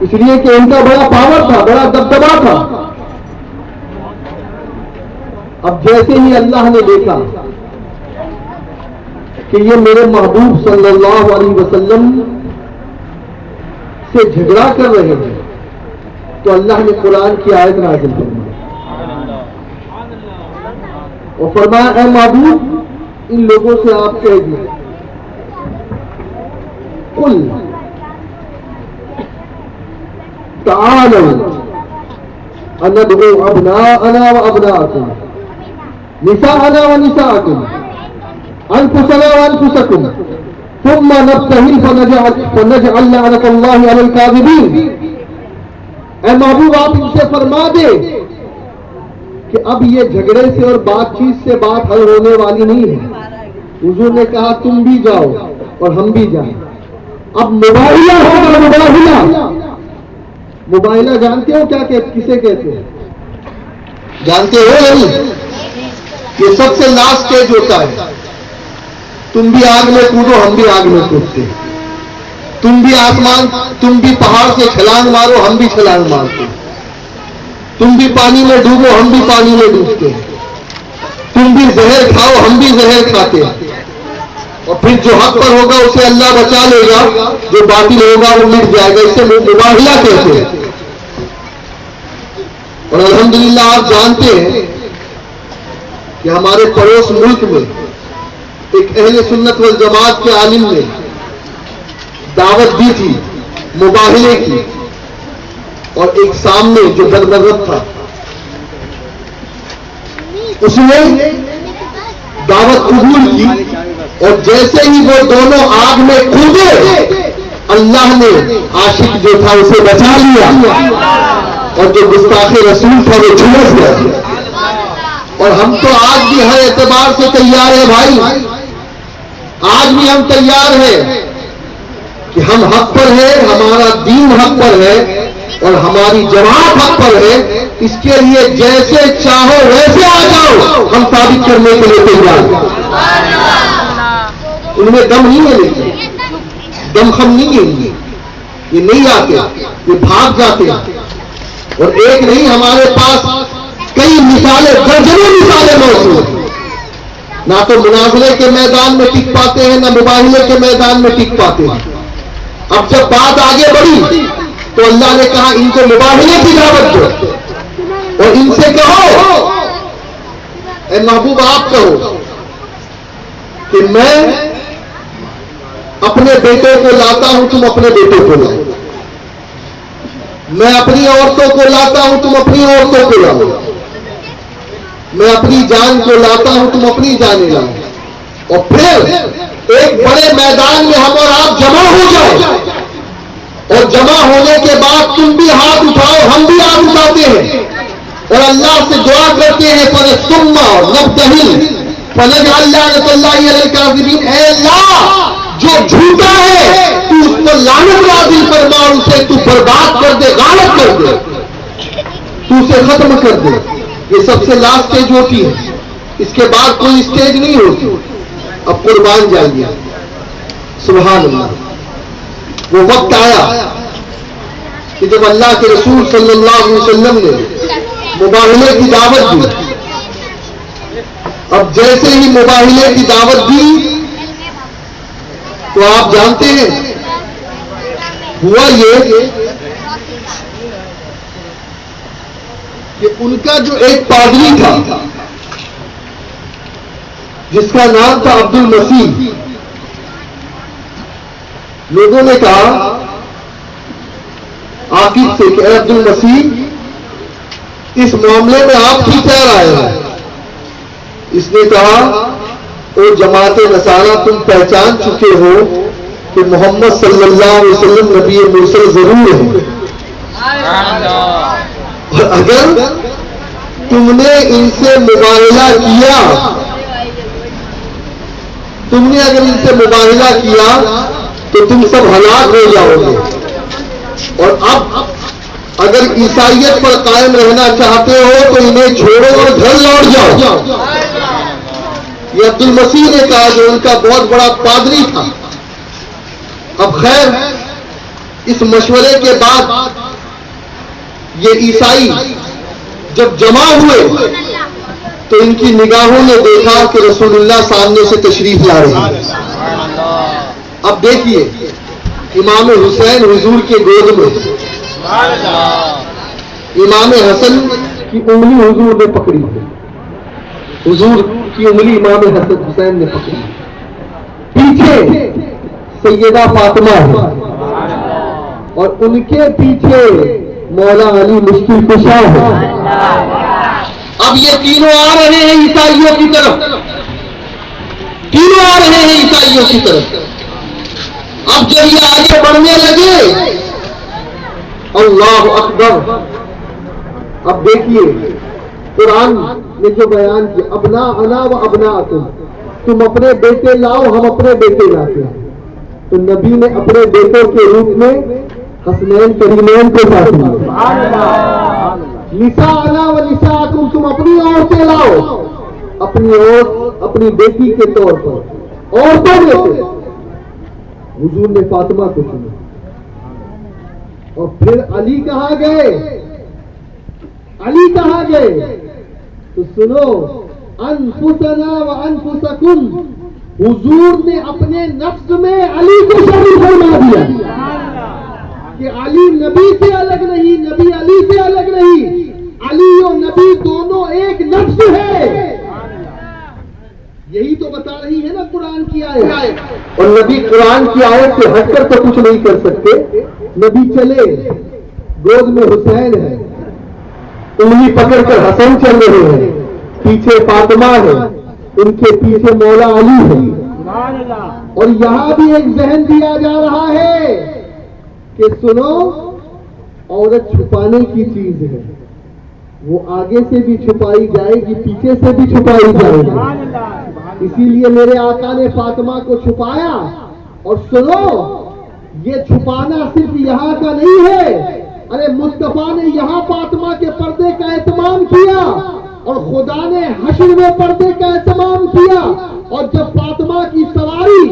اس لیے کہ ان کا بڑا پاور تھا، بڑا دبدبا تھا. اب جیسے ہی اللہ نے دیکھا کہ یہ میرے محبوب صلی اللہ علیہ وسلم سے جھگڑا کر رہے ہیں، تو اللہ نے قرآن کی آیت نازل فرمائی اور فرمایا اے محبوب ان لوگوں سے آپ کہہ دیں قل تعالوا ندعو ابناءنا وابناءکم نساءنا ونساءکم انفسنا وانفسکم ثم نبتهل فنجعل لعنة الله على الكاذبين. اے محبوب آپ ان سے فرما دے کہ اب یہ جھگڑے سے اور بات چیت سے بات حل ہونے والی نہیں ہے. حضور نے کہا تم بھی جاؤ اور ہم بھی جائیں. اب مباہلہ ہوگا. مباہلہ جانتے ہو کیا کسے کہتے ہیں؟ جانتے ہو نہیں؟ یہ سب سے لاسٹ سٹیج ہوتا ہے. تم بھی آگ میں کودو ہم بھی آگ میں کودتے، تم بھی آسمان، تم بھی پہاڑ سے چھلانگ مارو ہم بھی چھلانگ مارتے، تم بھی پانی میں ڈوبو ہم بھی پانی میں ڈوبتے، تم بھی زہر کھاؤ ہم بھی زہر کھاتے. اور پھر جو حق پر ہوگا اسے اللہ بچا لے گا، جو باطل ہوگا وہ مٹ جائے گا. اسے مباہلہ کہتے ہیں. اور الحمدللہ آپ جانتے ہیں کہ ہمارے پڑوس ملک میں ایک اہل سنت والجماعت کے عالم نے دعوت دی تھی مباہلے کی، اور ایک سامنے جو بدمذہب تھا اس نے دعوت قبول کی، اور جیسے ہی وہ دونوں آگ میں کودے اللہ نے عاشق جو تھا اسے بچا لیا، اور جو گستاخ رسول تھا وہ جھلس گیا. اور ہم تو آج بھی ہر اعتبار سے تیار ہیں بھائی، آج بھی ہم تیار ہیں کہ ہم حق پر ہیں، ہمارا دین حق پر ہے اور ہماری جماعت حق پر ہے. اس کے لیے جیسے چاہو ویسے آ جاؤ، ہم ثابت کرنے کے لیے تیار ہیں. ان میں دم نہیں ہے، لیکن دم خم نہیں ہے، یہ نہیں آتے، یہ بھاگ جاتے ہیں. اور ایک نہیں، ہمارے پاس کئی مثالیں، درجنوں مثالیں موجود ہیں. نہ تو مناظرے کے میدان میں ٹک پاتے ہیں، نہ مباہلے کے میدان میں ٹک پاتے ہیں. اب جب بات آگے بڑھی تو اللہ نے کہا ان کو مباہلے کی دعوت دو اور ان سے کہو، اے محبوب آپ کہو کہ میں اپنے بیٹوں کو لاتا ہوں، تم اپنے بیٹوں کو لاؤ. میں اپنی عورتوں کو لاتا ہوں، تم اپنی عورتوں کو لاؤ. میں اپنی جان کو لاتا ہوں، تم اپنی جانیں لاؤ. اور پھر ایک بڑے میدان میں ہم اور آپ جمع ہو جاؤ، اور جمع ہونے کے بعد تم بھی ہاتھ اٹھاؤ، ہم بھی ہاتھ اٹھاتے ہیں اور اللہ سے دعا کرتے ہیں فَنَسْتُمَّا نَبْتَهِلْ فَنَجْعَلْ لَعْنَتَ اللَّهِ عَلَى الْكَاذِبِينَ. اے اللہ جو جھوٹا ہے تو اس پر لعنت نازل فرما، اسے تو برباد کر دے، غالب کر دے، تو اسے ختم کر دے. یہ سب سے لاسٹ اسٹیج ہوتی ہے، اس کے بعد کوئی اسٹیج نہیں ہوتی. اب قربان جائیے. سبحان اللہ. وہ وقت آیا کہ جب اللہ کے رسول صلی اللہ علیہ وسلم نے مباہلے کی دعوت دی. اب جیسے ہی مباہلے کی دعوت دی تو آپ جانتے ہیں ہوا یہ کہ ان کا جو ایک پادری تھا جس کا نام تھا عبد المسیح، لوگوں نے کہا عاقب سے کہ اے عبد المسیح اس معاملے میں آپ کی کیا رائے ہے؟ اس نے کہا او جماعت نصارہ، تم پہچان چکے ہو کہ محمد صلی اللہ علیہ وسلم نبی مرسل ضرور ہے، اور اگر تم نے ان سے مباہلہ کیا، تم نے اگر ان سے مباہلہ کیا تو تم سب ہلاک ہو جاؤ گے. اور اب اگر عیسائیت پر قائم رہنا چاہتے ہو تو انہیں چھوڑو اور گھر لوٹ جاؤ. یہ عبد المسیح نے کہا جو ان کا بہت بڑا پادری تھا. اب خیر اس مشورے کے بعد یہ عیسائی جب جمع ہوئے تو ان کی نگاہوں نے دیکھا کہ رسول اللہ سامنے سے تشریف لا رہے ہیں. اب دیکھیے امام حسین حضور کے گود میں، امام حسن کی انگلی حضور نے پکڑی، حضور کی انگلی امام حسین نے پکڑی. پیچھے سیدہ فاطمہ ہے اور ان کے پیچھے مولا علی مشکل کشا ہے. اب یہ تینوں آ رہے ہیں عیسائیوں کی طرف، تینوں آ رہے ہیں عیسائیوں کی طرف. اب جب یہ آگے بڑھنے لگے، اللہ اکبر. اب دیکھیے قرآن نے جو بیان کیا، ابنا انا و ابنا تم اپنے بیٹے لاؤ، ہم اپنے بیٹے لاتے ہیں. تو نبی نے اپنے بیٹوں کے روپ میں حسنین کریمین کو ساتھ لیا. نساء انا و نساء تم اپنی عورتیں لاؤ، اپنی عورت اپنی بیٹی کے طور پر. عورتوں میں سے حضور نے فاطمہ کو چنا. اور پھر علی کہاں گئے، علی کہاں گئے؟ تو سنو، انفسنا و انفسکم، حضور نے اپنے نفس میں علی کو شریک فرما دیا کہ علی نبی سے الگ نہیں، نبی علی سے الگ نہیں، علی اور نبی دونوں ایک نفس ہے. یہی تو بتا رہی ہے نا قرآن کی آیت. اور نبی قرآن کی آیت سے ہٹ کر تو کچھ نہیں کر سکتے. نبی چلے، گود میں حسین ہے، انگلی پکڑ کر حسن چل رہے ہیں، پیچھے فاطمہ ہے، ان کے پیچھے مولا علی ہے. اور یہاں بھی ایک ذہن دیا جا رہا ہے کہ سنو، عورت چھپانے کی چیز ہے، وہ آگے سے بھی چھپائی جائے گی، پیچھے سے بھی چھپائی جائے گی. اسی لیے میرے آقا نے فاطمہ کو چھپایا. اور سنو، یہ چھپانا صرف یہاں کا نہیں ہے. ارے مصطفیٰ نے یہاں فاطمہ کے پردے کا اہتمام کیا اور خدا نے حشر میں پردے کا اہتمام کیا. اور جب فاطمہ کی سواری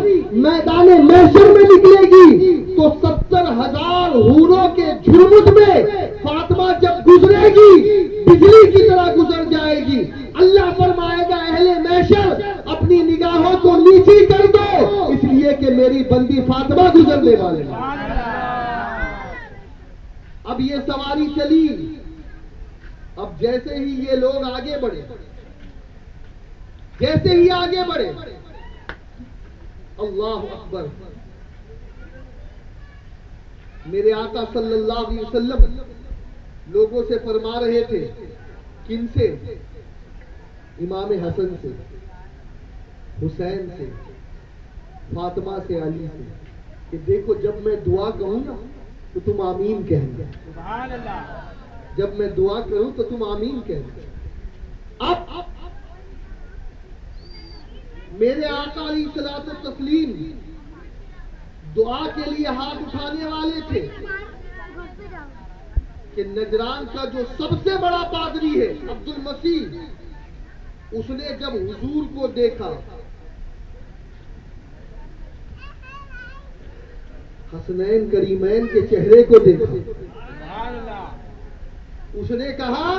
میدان محشر میں نکلے گی تو 70,000 حوروں کے جھرمٹ میں فاطمہ جب گزرے گی بجلی کی طرح گزر جائے گی. اللہ فرمائے گا اہل محشر اپنی نگاہوں کو نیچی کر دو اس لیے کہ میری بندی فاطمہ گزرنے والے ہیں. اب یہ سواری چلی. اب جیسے ہی یہ لوگ آگے بڑھے اللہ اکبر، میرے آقا صلی اللہ علیہ وسلم لوگوں سے فرما رہے تھے. کن سے؟ امام حسن سے، حسین سے، فاطمہ سے، علی سے، کہ دیکھو جب میں دعا کہوں نا تو تم آمین کہنا. جب میں دعا کروں تو تم آمین کہنا. اب میرے آقا علیہ الصلوۃ والتسلیم دعا کے لیے ہاتھ اٹھانے والے تھے کہ نجران کا جو سب سے بڑا پادری ہے عبد المسیح، اس نے جب حضور کو دیکھا، حسنین کریمین کے چہرے کو دیکھا، اس نے کہا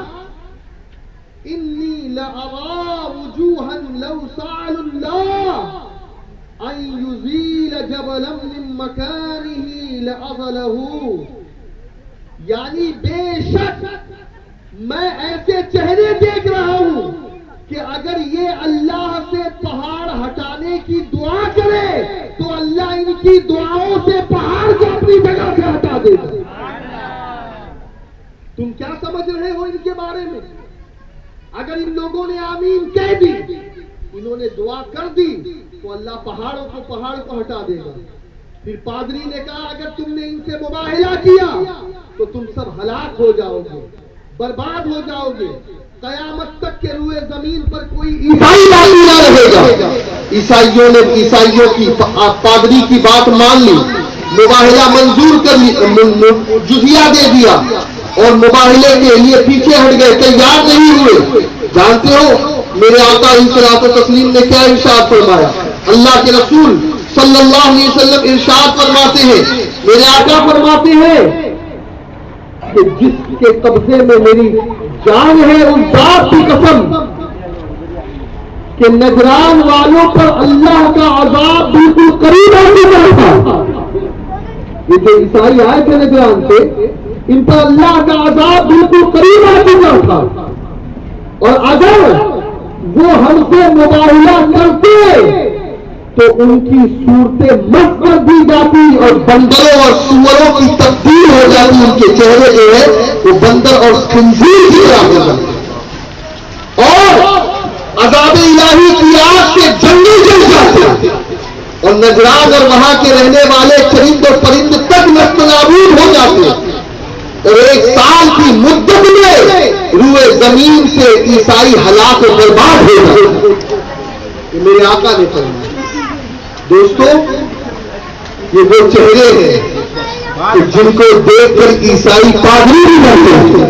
انی لأرى وجوہا لو سأل اللہ ان یزیل جبلا من مکانہ لأزلہ. یعنی بے شک میں ایسے چہرے دیکھ رہا ہوں کہ اگر یہ اللہ سے پہاڑ ہٹانے کی دعا کرے تو اللہ ان کی دعاؤں سے پہاڑ کو اپنی جگہ سے ہٹا دے گا. تم کیا سمجھ رہے ہو ان کے بارے میں؟ اگر ان لوگوں نے آمین کہہ دی، انہوں نے دعا کر دی تو اللہ پہاڑ کو ہٹا دے گا. پھر پادری نے کہا اگر تم نے ان سے مباہلہ کیا تو تم سب ہلاک ہو جاؤ گے، برباد ہو جاؤ گے، قیامت تک کے روئے زمین پر کوئی عیسائی باقی نہ رہے گا. عیسائیوں نے عیسائیوں کی پادری کی بات مان لی، مباہلہ منظور کر لی، جزیہ دے دیا اور مباہلے کے لیے پیچھے ہٹ گئے، تیار نہیں ہوئے. جانتے ہو میرے آقا علیہ الصلوۃ والتسلیم نے کیا ارشاد فرمایا؟ اللہ کے رسول صلی اللہ علیہ وسلم ارشاد فرماتے ہیں، میرے آقا فرماتے ہیں کہ جس کے قبضے میں میری جان ہے اس ذات کی قسم کہ نجران والوں پر اللہ کا عذاب بالکل قریب آ چکا تھا. یہ جو عیسائی آئے تھے نجران سے، ان پر اللہ کا عذاب بالکل قریب آ چکا تھا، اور اگر وہ ہم سے مباہلہ کرتے تو ان کی صورتیں مست کر دی جاتی اور بندروں اور سوروں کی تبدیل ہو جاتی. ان کے چہرے جو ہے وہ بندر اور خنزیر کی طرح ہو جاتے اور عذاب الہی کی آگ سے جنگل جل جاتے اور نجران اور وہاں کے رہنے والے چرند اور پرند تک نست نابود ہو جاتے. اور 1 سال کی مدت میں روئے زمین سے عیسائی ہلاک و برباد ہو جاتے. میرے آقا نے فرمایا. دوستو یہ وہ چہرے ہیں کہ جن کو دیکھ کر عیسائی پادری بھی بنتے ہیں.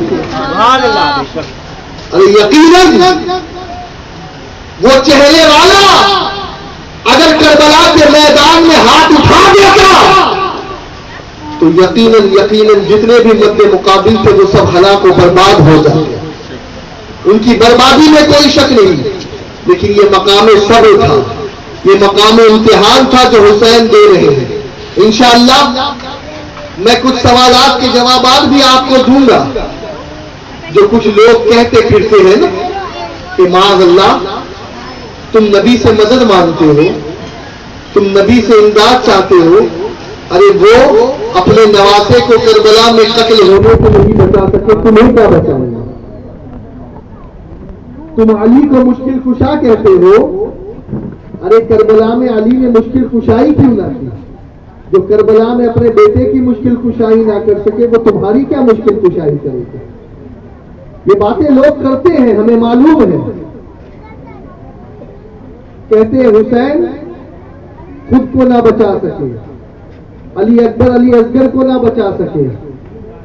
ارے یقیناً وہ چہرے والا اگر کربلا کے میدان میں ہاتھ اٹھا دیتا تو یقیناً جتنے بھی مد مقابل تھے وہ سب ہلاک و برباد ہو جاتے. ان کی بربادی میں کوئی شک نہیں. لیکن یہ مقام صبر تھا، یہ مقام امتحان تھا جو حسین دے رہے ہیں. انشاءاللہ میں کچھ سوالات کے جوابات بھی آپ کو دوں گا. جو کچھ لوگ کہتے پھرتے ہیں نا کہ معاذ اللہ تم نبی سے مدد مانگتے ہو، تم نبی سے امداد چاہتے ہو، ارے وہ اپنے نواسے کو کربلا میں قتل ہونے کو نہیں بچا سکتے، تمہیں کیا بچائیں گے؟ تم علی کو مشکل کشا کہتے ہو، ارے کربلا میں علی نے مشکل کشائی کیوں نہ کی؟ جو کربلا میں اپنے بیٹے کی مشکل کشائی نہ کر سکے وہ تمہاری کیا مشکل کشائی کرے گا؟ یہ باتیں لوگ کرتے ہیں، ہمیں معلوم ہے. کہتے ہیں حسین خود کو نہ بچا سکے، علی اکبر علی اصغر کو نہ بچا سکے،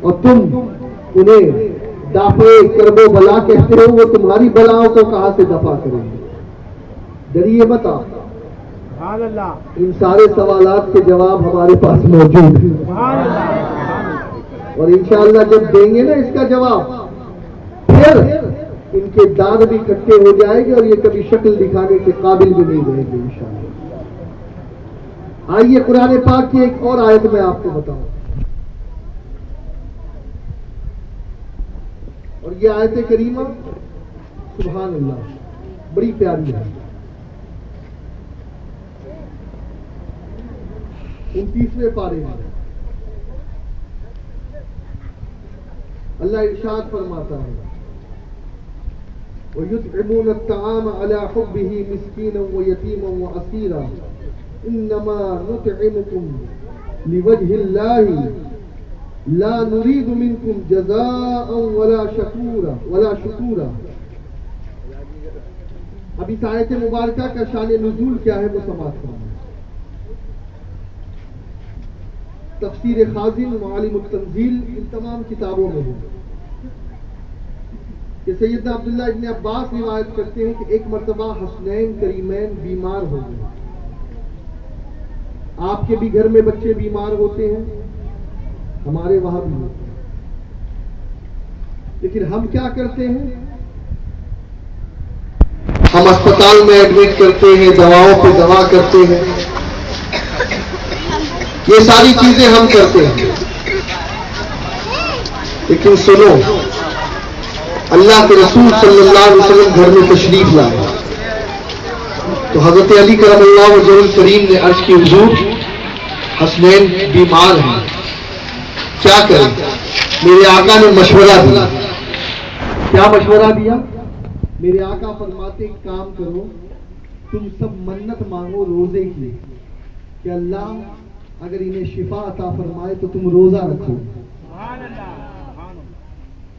اور تم انہیں دافع کرب و بلا کہتے ہو. وہ تمہاری بلاؤں کو کہاں سے دفع کریں گے؟ ڈریے مت آپ. ان سارے سوالات کے جواب ہمارے پاس موجود ہیں، اور انشاءاللہ جب دیں گے نا اس کا جواب، پھر ان کے دانت بھی کٹے ہو جائیں گے اور یہ کبھی شکل دکھانے کے قابل بھی نہیں رہیں گے انشاءاللہ۔ آئیے قرآن پاک کی ایک اور آیت میں آپ کو بتاؤں، اور یہ آیت کریمہ سبحان اللہ بڑی پیاری ہے۔ 29ویں پارے میں اللہ ارشاد فرماتا ہے وَيُطْعِمُونَ الطَّعَامَ عَلَى حُبِّهِ مِسْكِينًا وَيَتِيمًا وَأَسِيرًا إِنَّمَا نُطْعِمُكُمْ لِوَجْهِ اللَّهِ لَا نُرِيدُ مِنكُمْ جَزَاءً وَلَا شُكُورًا۔ اب اس آیت مبارکہ کا شان نزول کیا ہے وہ سماعت کرنا۔ تفسیر خازن، معالم التنزیل، ان تمام کتابوں میں ہے کہ سیدنا عبداللہ ابن عباس روایت کرتے ہیں کہ ایک مرتبہ حسنین کریمین بیمار ہو گئے۔ آپ کے بھی گھر میں بچے بیمار ہوتے ہیں، ہمارے وہاں بھی ہوتے ہیں، لیکن ہم کیا کرتے ہیں؟ ہم اسپتال میں ایڈمٹ کرتے ہیں، دواؤں پہ دوا کرتے ہیں، یہ ساری چیزیں ہم کرتے ہیں، لیکن سنو، اللہ کے رسول صلی اللہ علیہ وسلم گھر میں تشریف لائے تو حضرت علی کرم اللہ وجہ الکریم نے عرض کی حضور حسنین بیمار ہیں، کیا کریں؟ میرے آقا نے مشورہ دیا۔ کیا مشورہ دیا؟ میرے آقا فرماتے ایک کام کرو، تم سب منت مانگو روزے کی کہ اللہ اگر انہیں شفا عطا فرمائے تو تم روزہ رکھو۔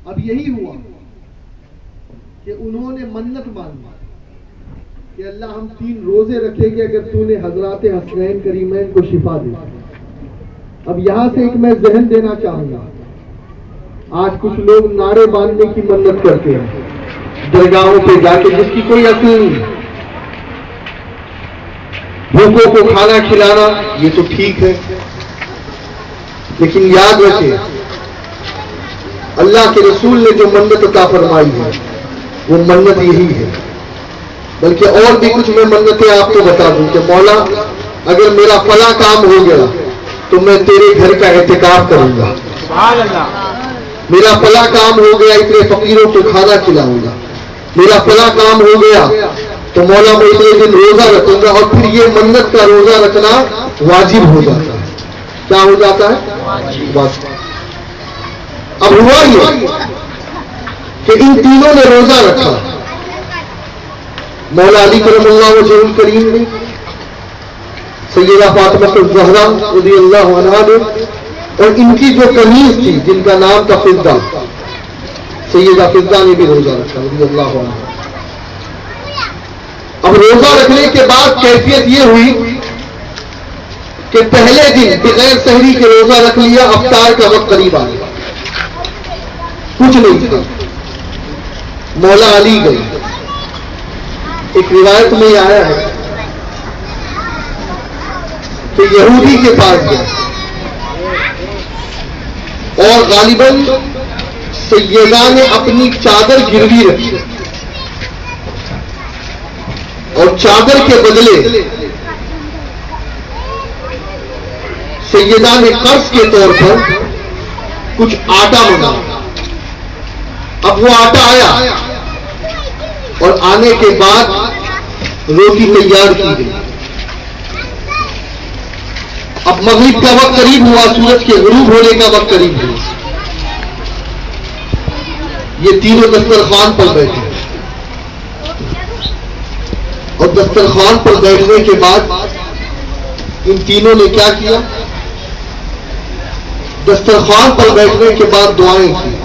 اب یہی ہوا کہ انہوں نے منت مانگی کہ اللہ ہم 3 روزے رکھیں گے اگر تو نے حضرات حسنین کریمین کو شفا دے۔ اب یہاں سے ایک میں ذہن دینا چاہوں گا، آج کچھ لوگ نعرے باندھنے کی منت کرتے ہیں درگاہوں پہ جا کے، جس کی کوئی اصل نہیں۔ بھوکوں کو کھانا کھلانا یہ تو ٹھیک ہے، لیکن یاد رکھیں اللہ کے رسول نے جو منت عطا فرمائی ہے وہ منت یہی ہے۔ بلکہ اور بھی کچھ میں منتیں آپ کو بتا دوں کہ مولا اگر میرا فلاں کام ہو گیا تو میں تیرے گھر کا اعتکاف کروں گا، میرا فلاں کام ہو گیا اتنے فقیروں کو کھانا کھلاؤں گا، میرا فلاں کام ہو گیا تو مولا میں اتنے دن روزہ رکھوں گا، اور پھر یہ منت کا روزہ رکھنا واجب ہو جاتا ہے۔ کیا ہو جاتا ہے؟ واجب۔ اب ہوا یہ کہ ان تینوں نے روزہ رکھا، مولا علی کرم اللہ وجہ الکریم نے، سیدہ فاطمہ الزہرا رضی اللہ عنہا نے، اور ان کی جو قمیص تھی جن کا نام تھا فضہ، سیدہ فضہ نے بھی روزہ رکھا رضی اللہ عنہا۔ اب روزہ رکھنے کے بعد کیفیت یہ ہوئی کہ پہلے دن بغیر سحری کے روزہ رکھ لیا، افطار کا وقت قریب آ گیا، کچھ نہیں تھا، مولا علی گئے۔ ایک روایت میں یہ آیا ہے کہ یہودی کے پاس گئے اور غالباً سیدہ نے اپنی چادر گروی رکھی اور چادر کے بدلے سیدہ نے قرض کے طور پر کچھ آٹا منگایا۔ اب وہ آٹا آیا اور آنے کے بعد روٹی تیار کی گئی۔ اب مغرب کا وقت قریب ہوا، سورج کے غروب ہونے کا وقت قریب ہوا، یہ تینوں دسترخوان پر بیٹھے اور دسترخوان پر بیٹھنے کے بعد ان تینوں نے کیا کیا؟ دسترخوان پر بیٹھنے کے بعد دعائیں کی۔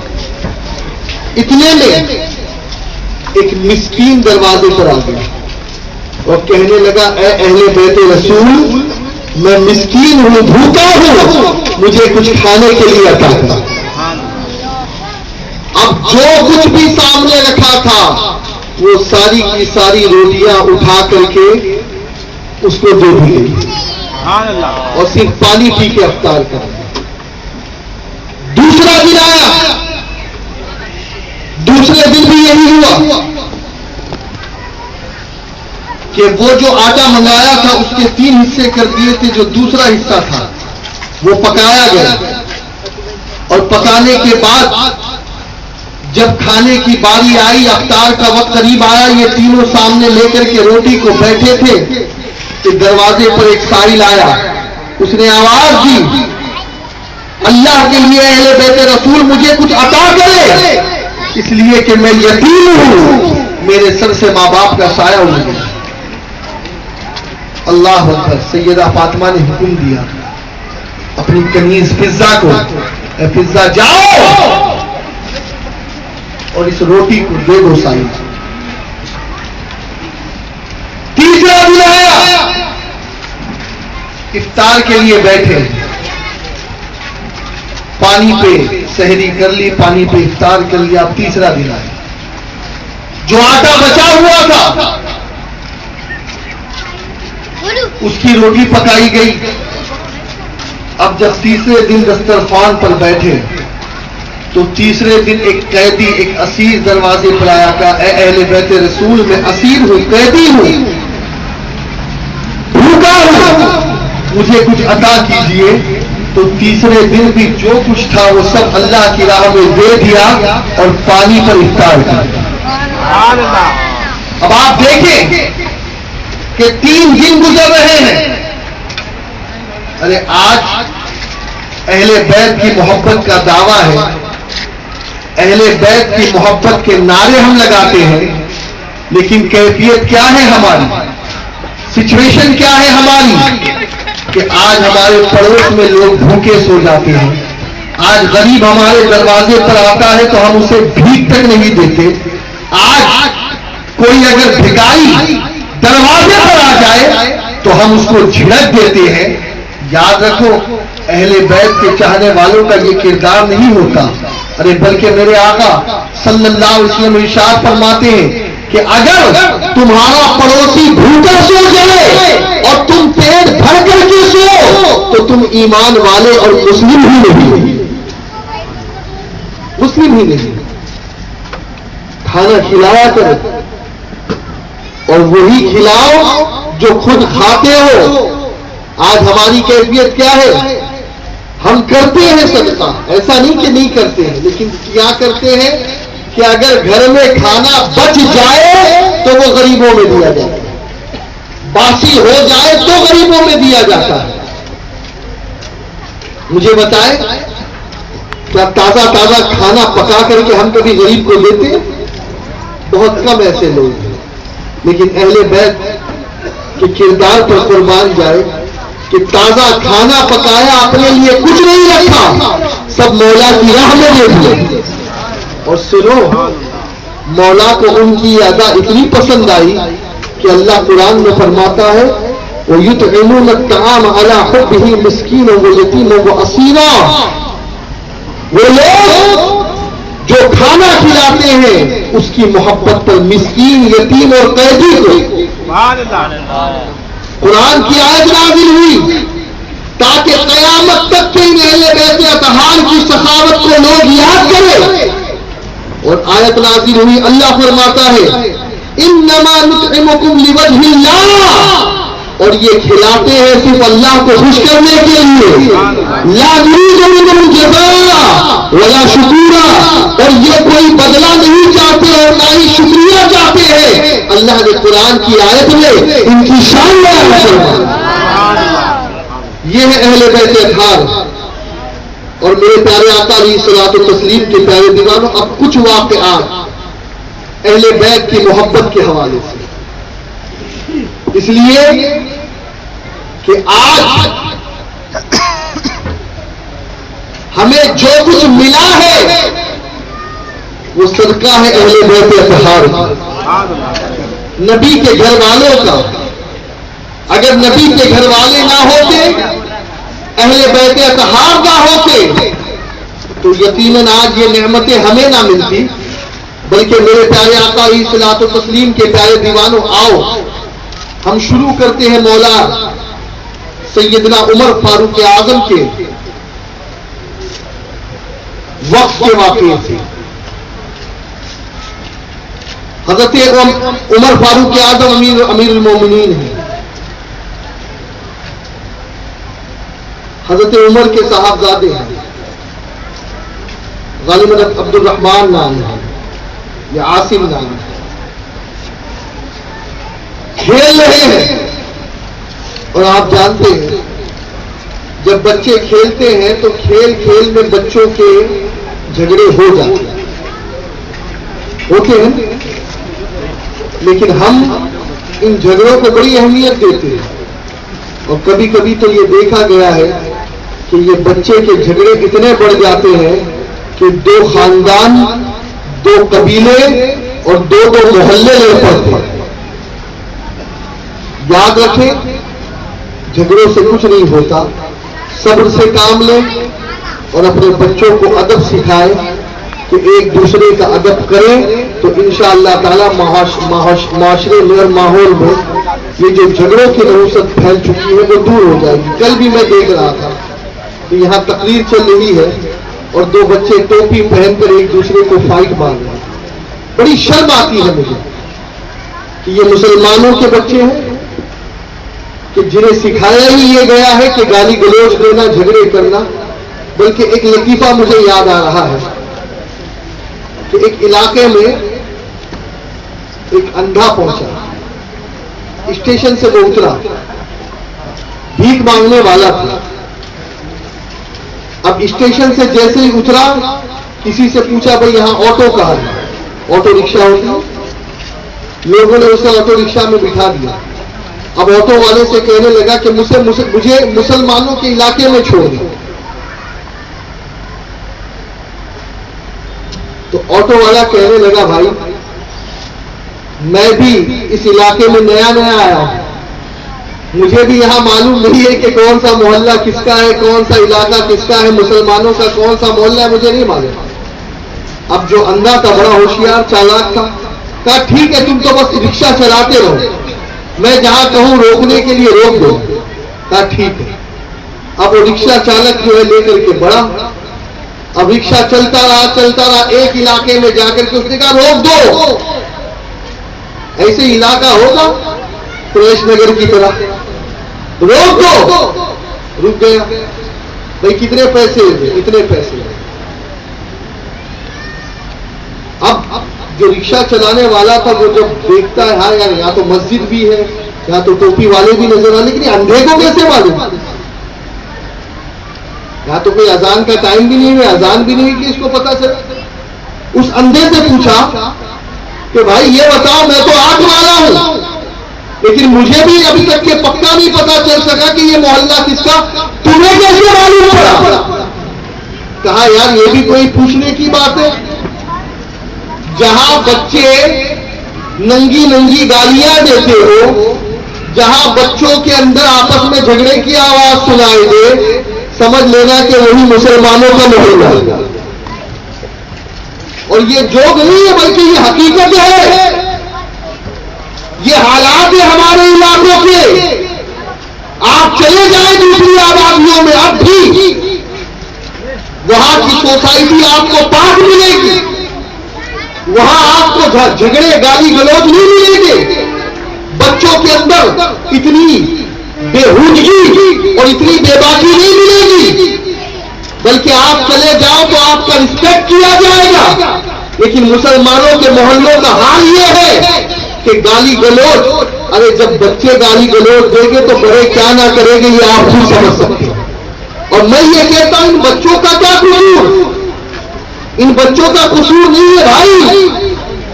اتنے میں ایک مسکین دروازے پر آ گیا اور کہنے لگا اے اہل بیت رسول، میں مسکین ہوں، بھوکا ہوں، مجھے کچھ کھانے کے لیے عطا کرو۔ اب جو کچھ بھی سامنے رکھا تھا وہ ساری کی ساری روٹیاں اٹھا کر کے اس کو دے دی گئی اور صرف پانی پی کے افطار کر. دوسرا دن آیا, دوسرے دن بھی یہی ہوا کہ وہ جو آٹا منگایا تھا اس کے 3 حصے کر دیے تھے, جو دوسرا حصہ تھا وہ پکایا گیا, اور پکانے کے بعد جب کھانے کی باری آئی, افطار کا وقت قریب آیا, یہ تینوں سامنے لے کر کے روٹی کو بیٹھے تھے کہ دروازے پر ایک سائل آیا. اس نے آواز دی, اللہ کے لیے اہل بیت رسول مجھے کچھ عطا کرے, اس لیے کہ میں یتیم ہوں, میرے سر سے ماں باپ کا سایہ اڑ گیا. اللہ اکبر. سیدہ فاطمہ نے حکم دیا اپنی کنیز فضہ کو, اے فضہ جاؤ اور اس روٹی کو دے دو سائل. تیسرا دن آیا, افطار کے لیے بیٹھے, پانی پہ سحری کر لی, پانی پہ افطار کر لیا. اب تیسرا دن آیا, جو آٹا بچا ہوا تھا اس کی روٹی پکائی گئی. اب جب تیسرے دن دسترخوان پر بیٹھے تو تیسرے دن ایک قیدی, ایک اسیر دروازے پر آیا, کہا اے اہل بیت رسول میں اسیر ہوں, قیدی ہوں, بھوکا ہوں, مجھے کچھ عطا کیجئے. تو تیسرے دن بھی جو کچھ تھا وہ سب اللہ کی راہ میں دے دیا اور پانی پر افطار کیا. اب آپ دیکھیں کہ 3 دن گزر رہے ہیں. ارے آج اہل بیت کی محبت کا دعویٰ ہے, اہل بیت کی محبت کے نعرے ہم لگاتے ہیں, لیکن کیفیت کیا ہے ہماری, سچویشن کیا ہے ہماری, کہ آج ہمارے پڑوس میں لوگ بھوکے سو جاتے ہیں. آج غریب ہمارے دروازے پر آتا ہے تو ہم اسے بھیک تک نہیں دیتے. آج کوئی اگر بھکاری دروازے پر آ جائے تو ہم اس کو جھڑک دیتے ہیں. یاد رکھو اہل بیت کے چاہنے والوں کا یہ کردار نہیں ہوتا, ارے بلکہ میرے آقا صلی اللہ علیہ وسلم ارشاد فرماتے ہیں کہ اگر تمہارا پڑوسی بھوکا سو جائے اور تم پیٹ بھر کر کے سو تو تم ایمان والے اور مسلم ہی نہیں, مسلم ہی نہیں. کھانا کھلایا کرو اور وہی کھلاؤ جو خود کھاتے ہو. آج ہماری کیفیت کیا ہے, ہم کرتے ہیں صدقہ, ایسا نہیں کہ نہیں کرتے ہیں, لیکن کیا کرتے ہیں کہ اگر گھر میں کھانا بچ جائے تو وہ غریبوں میں دیا جاتا ہے, باسی ہو جائے تو غریبوں میں دیا جاتا ہے. مجھے بتائیں کیا تازہ تازہ کھانا پکا کر کے ہم کبھی غریب کو دیتے ہیں؟ بہت کم ایسے لوگ ہیں. لیکن اہل بیت کے کردار پر قربان جائے کہ تازہ کھانا پکایا, اپنے لیے کچھ نہیں رکھا, سب مولا کی راہ میں دے دیے. اور سنو, مولا کو ان کی ادا اتنی پسند آئی کہ اللہ قرآن میں فرماتا ہے وَيُطْعِمُونَ الطَّعَامَ عَلَىٰ حُبِّهِ مِسْكِينًا وَيَتِيمًا وَأَسِيرًا. وہ لوگ جو کھانا کھلاتے ہیں اس کی محبت پر مسکین, یتیم اور قیدی کو. قرآن کی آیت نازل ہوئی تاکہ قیامت تک کے اہل بیت اطہار کی سخاوت کو لوگ یاد کریں. اور آیت نازل ہوئی, اللہ فرماتا ہے انما نطعمکم لوجہ اللہ, اور یہ کھلاتے ہیں صرف اللہ کو خوش کرنے کے لیے. لا نريد منکم جزاء ولا شکورا, اور یہ کوئی بدلہ نہیں چاہتے اور نہ ہی شکریہ چاہتے ہیں. اللہ نے قرآن کی آیت میں ان کی شان بیان فرمائی. یہ ہے اہل بیت اطہار. اور میرے پیارے آقا علیہ الصلوۃ والتسلیم کے پیارے دیوانوں, اب کچھ واقعات اہل بیت کی محبت کے حوالے سے, اس لیے کہ آج ہمیں جو کچھ ملا ہے وہ صدقہ ہے اہل بیت اطہار کا, نبی کے گھر والوں کا. اگر نبی کے گھر والے نہ ہوتے, اہل بیت اطہار نہ ہوتے, تو یقیناً آج یہ نعمتیں ہمیں نہ ملتی. بلکہ میرے پیارے آقا علیہ الصلوۃ والتسلیم کے پیارے دیوانوں, آؤ ہم شروع کرتے ہیں مولا سیدنا عمر فاروق اعظم کے وقت کے واقعے سے. حضرت عمر فاروق اعظم امیر المومنین ہیں. حضرت عمر کے صاحبزادے ہیں. غالباً عبد الرحمان نام ہے یا عاصم نام ہے. کھیل رہے ہیں اور آپ جانتے ہیں جب بچے کھیلتے ہیں تو کھیل کھیل میں بچوں کے جھگڑے ہو جاتے ہیں ہوتے ہیں. لیکن ہم ان جھگڑوں کو بڑی اہمیت دیتے ہیں اور کبھی کبھی تو یہ دیکھا گیا ہے کہ یہ بچے کے جھگڑے اتنے بڑھ جاتے ہیں کہ 2 خاندان 2 قبیلے اور 2 محلے لڑ پڑتے ہیں. یاد رکھیں جھگڑوں سے کچھ نہیں ہوتا. صبر سے کام لیں اور اپنے بچوں کو ادب سکھائیں کہ ایک دوسرے کا ادب کریں تو انشاءاللہ تعالی معاشرے میں اور ماحول میں یہ جو جھگڑوں کی نحوست پھیل چکی ہے وہ دور ہو جائے گی. کل بھی میں دیکھ رہا تھا کہ یہاں تقریر چل رہی ہے اور 2 بچے ٹوپی پہن کر ایک دوسرے کو فائٹ مار رہے ہیں. بڑی شرم آتی ہے مجھے کہ یہ مسلمانوں کے بچے ہیں کہ جنہیں سکھایا ہی یہ گیا ہے کہ گالی گلوچ دینا جھگڑے کرنا. بلکہ ایک لطیفہ مجھے یاد آ رہا ہے کہ ایک علاقے میں ایک اندھا پہنچا. اسٹیشن سے وہ اترا, بھیک مانگنے والا تھا. اب اسٹیشن سے جیسے ہی اترا کسی سے پوچھا بھائی یہاں آٹو کہاں ہے؟ آٹو رکشا ہوتی. لوگوں نے اسے آٹو رکشا میں بٹھا دیا. اب آٹو والے سے کہنے لگا کہ مجھے مسلمانوں کے علاقے میں چھوڑ دیں. تو آٹو والا کہنے لگا بھائی میں بھی اس علاقے میں نیا آیا ہوں, مجھے بھی یہاں معلوم نہیں ہے کہ کون سا محلہ کس کا ہے, کون سا علاقہ کس کا ہے, مسلمانوں کا کون سا محلہ ہے مجھے نہیں معلوم. اب جو اندھا تھا بڑا ہوشیار چالاک تھا, کہا ٹھیک ہے تم تو بس رکشا چلاتے رہو, میں جہاں کہوں روکنے کے لیے روک دو. کہا ٹھیک ہے. اب وہ رکشا چالک جو ہے لے کر کے بڑا. اب رکشا چلتا رہا ایک علاقے میں جا کر کے اس نے کہا روک دو. ایسے علاقہ ہوگا قریش نگر کی طرح, روک دو. رک گیا. بھائی کتنے پیسے ہوئے؟ اتنے پیسے. اب جو رکشا چلانے والا تھا وہ جب دیکھتا ہے ہاں یار یہاں تو مسجد بھی ہے, یہاں تو ٹوپی والے بھی نظر آ, لیکن اندھے کو کیسے معلوم؟ یہاں تو کوئی اذان کا ٹائم بھی نہیں ہے, اذان بھی نہیں کہ اس کو پتا چلا. اس اندھے سے پوچھا کہ بھائی یہ بتاؤ میں تو آنکھ والا ہوں لیکن مجھے بھی ابھی تک کے پکا نہیں پتا چل سکا کہ یہ محلہ کس کا, تمہیں کیسے معلوم پڑا؟ کہا یار یہ بھی کوئی پوچھنے کی بات ہے. جہاں بچے ننگی گالیاں دیتے ہو, جہاں بچوں کے اندر آپس میں جھگڑے کی آواز سنائی دے, سمجھ لینا کہ وہی مسلمانوں کا محلہ ہے. اور یہ جوک نہیں ہے بلکہ یہ حقیقت ہے. یہ حالات ہے ہمارے علاقوں کے. آپ چلے جائیں دوسری آبادیوں میں, اب بھی وہاں کی سوسائٹی آپ کو پاک ملے گی, وہاں آپ کو جھگڑے گالی گلوچ نہیں ملے گے. بچوں کے اندر اتنی بےہودگی اور اتنی بے باکی نہیں ملے گی, بلکہ آپ چلے جاؤ تو آپ کا رسپیکٹ کیا جائے گا. لیکن مسلمانوں کے محلوں کا حال یہ ہے کہ گالی گلوچ, ارے جب بچے گالی گلوچ دیں گے تو بڑے کیا نہ کریں گے یہ آپ خود سمجھ سکتے ہیں. اور میں یہ کہتا ہوں ان بچوں کا کیا قصور؟ ان بچوں کا قصور نہیں ہے بھائی,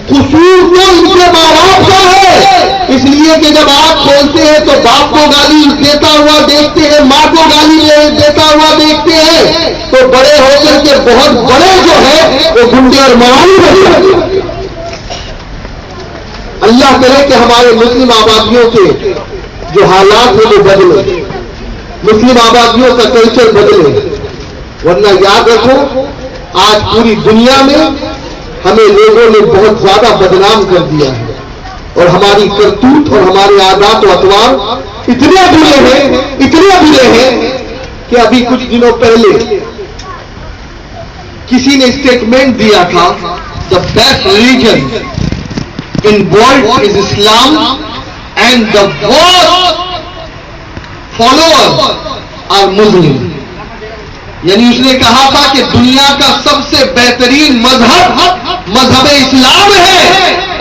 قصور تو ان کے ماں باپ کا ہے. اس لیے کہ جب آپ کھولتے ہیں تو باپ کو گالی دیتا ہوا دیکھتے ہیں, ماں کو گالی دیتا ہوا دیکھتے ہیں, تو بڑے ہو کر کے بہت بڑے جو ہے وہ گنڈے اور موالی بن جاتے ہیں. اللہ کرے کہ ہمارے مسلم آبادیوں کے جو حالات ہیں وہ بدلے, مسلم آبادیوں کا کلچر بدلے. ورنہ یاد رکھو آج پوری دنیا میں ہمیں لوگوں نے بہت زیادہ بدنام کر دیا ہے. اور ہماری کرتوت اور ہمارے عادات و اطوار اتنے برے ہیں کہ ابھی کچھ دنوں پہلے کسی نے اسٹیٹمنٹ دیا تھا the best religion in world is Islam and the worst followers are Muslim. یعنی اس نے کہا تھا کہ دنیا کا سب سے بہترین مذہب اسلام ہے،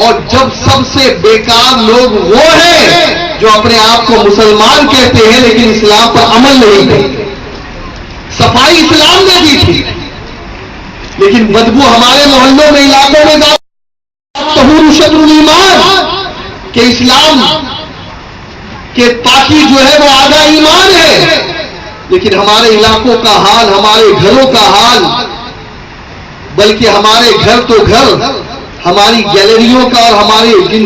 اور جب سب سے بیکار لوگ وہ ہیں جو اپنے آپ کو مسلمان کہتے ہیں لیکن اسلام پر عمل نہیں کرتے. صفائی اسلام نے دی تھی لیکن بدبو ہمارے محلوں میں علاقوں میں طہور شطر الایمان کہ اسلام کہ پاکی جو ہے وہ آدھا ایمان ہے، لیکن ہمارے علاقوں کا حال، ہمارے گھروں کا حال، بلکہ ہمارے گھر تو گھر، ہماری گیلریوں کا اور ہمارے جن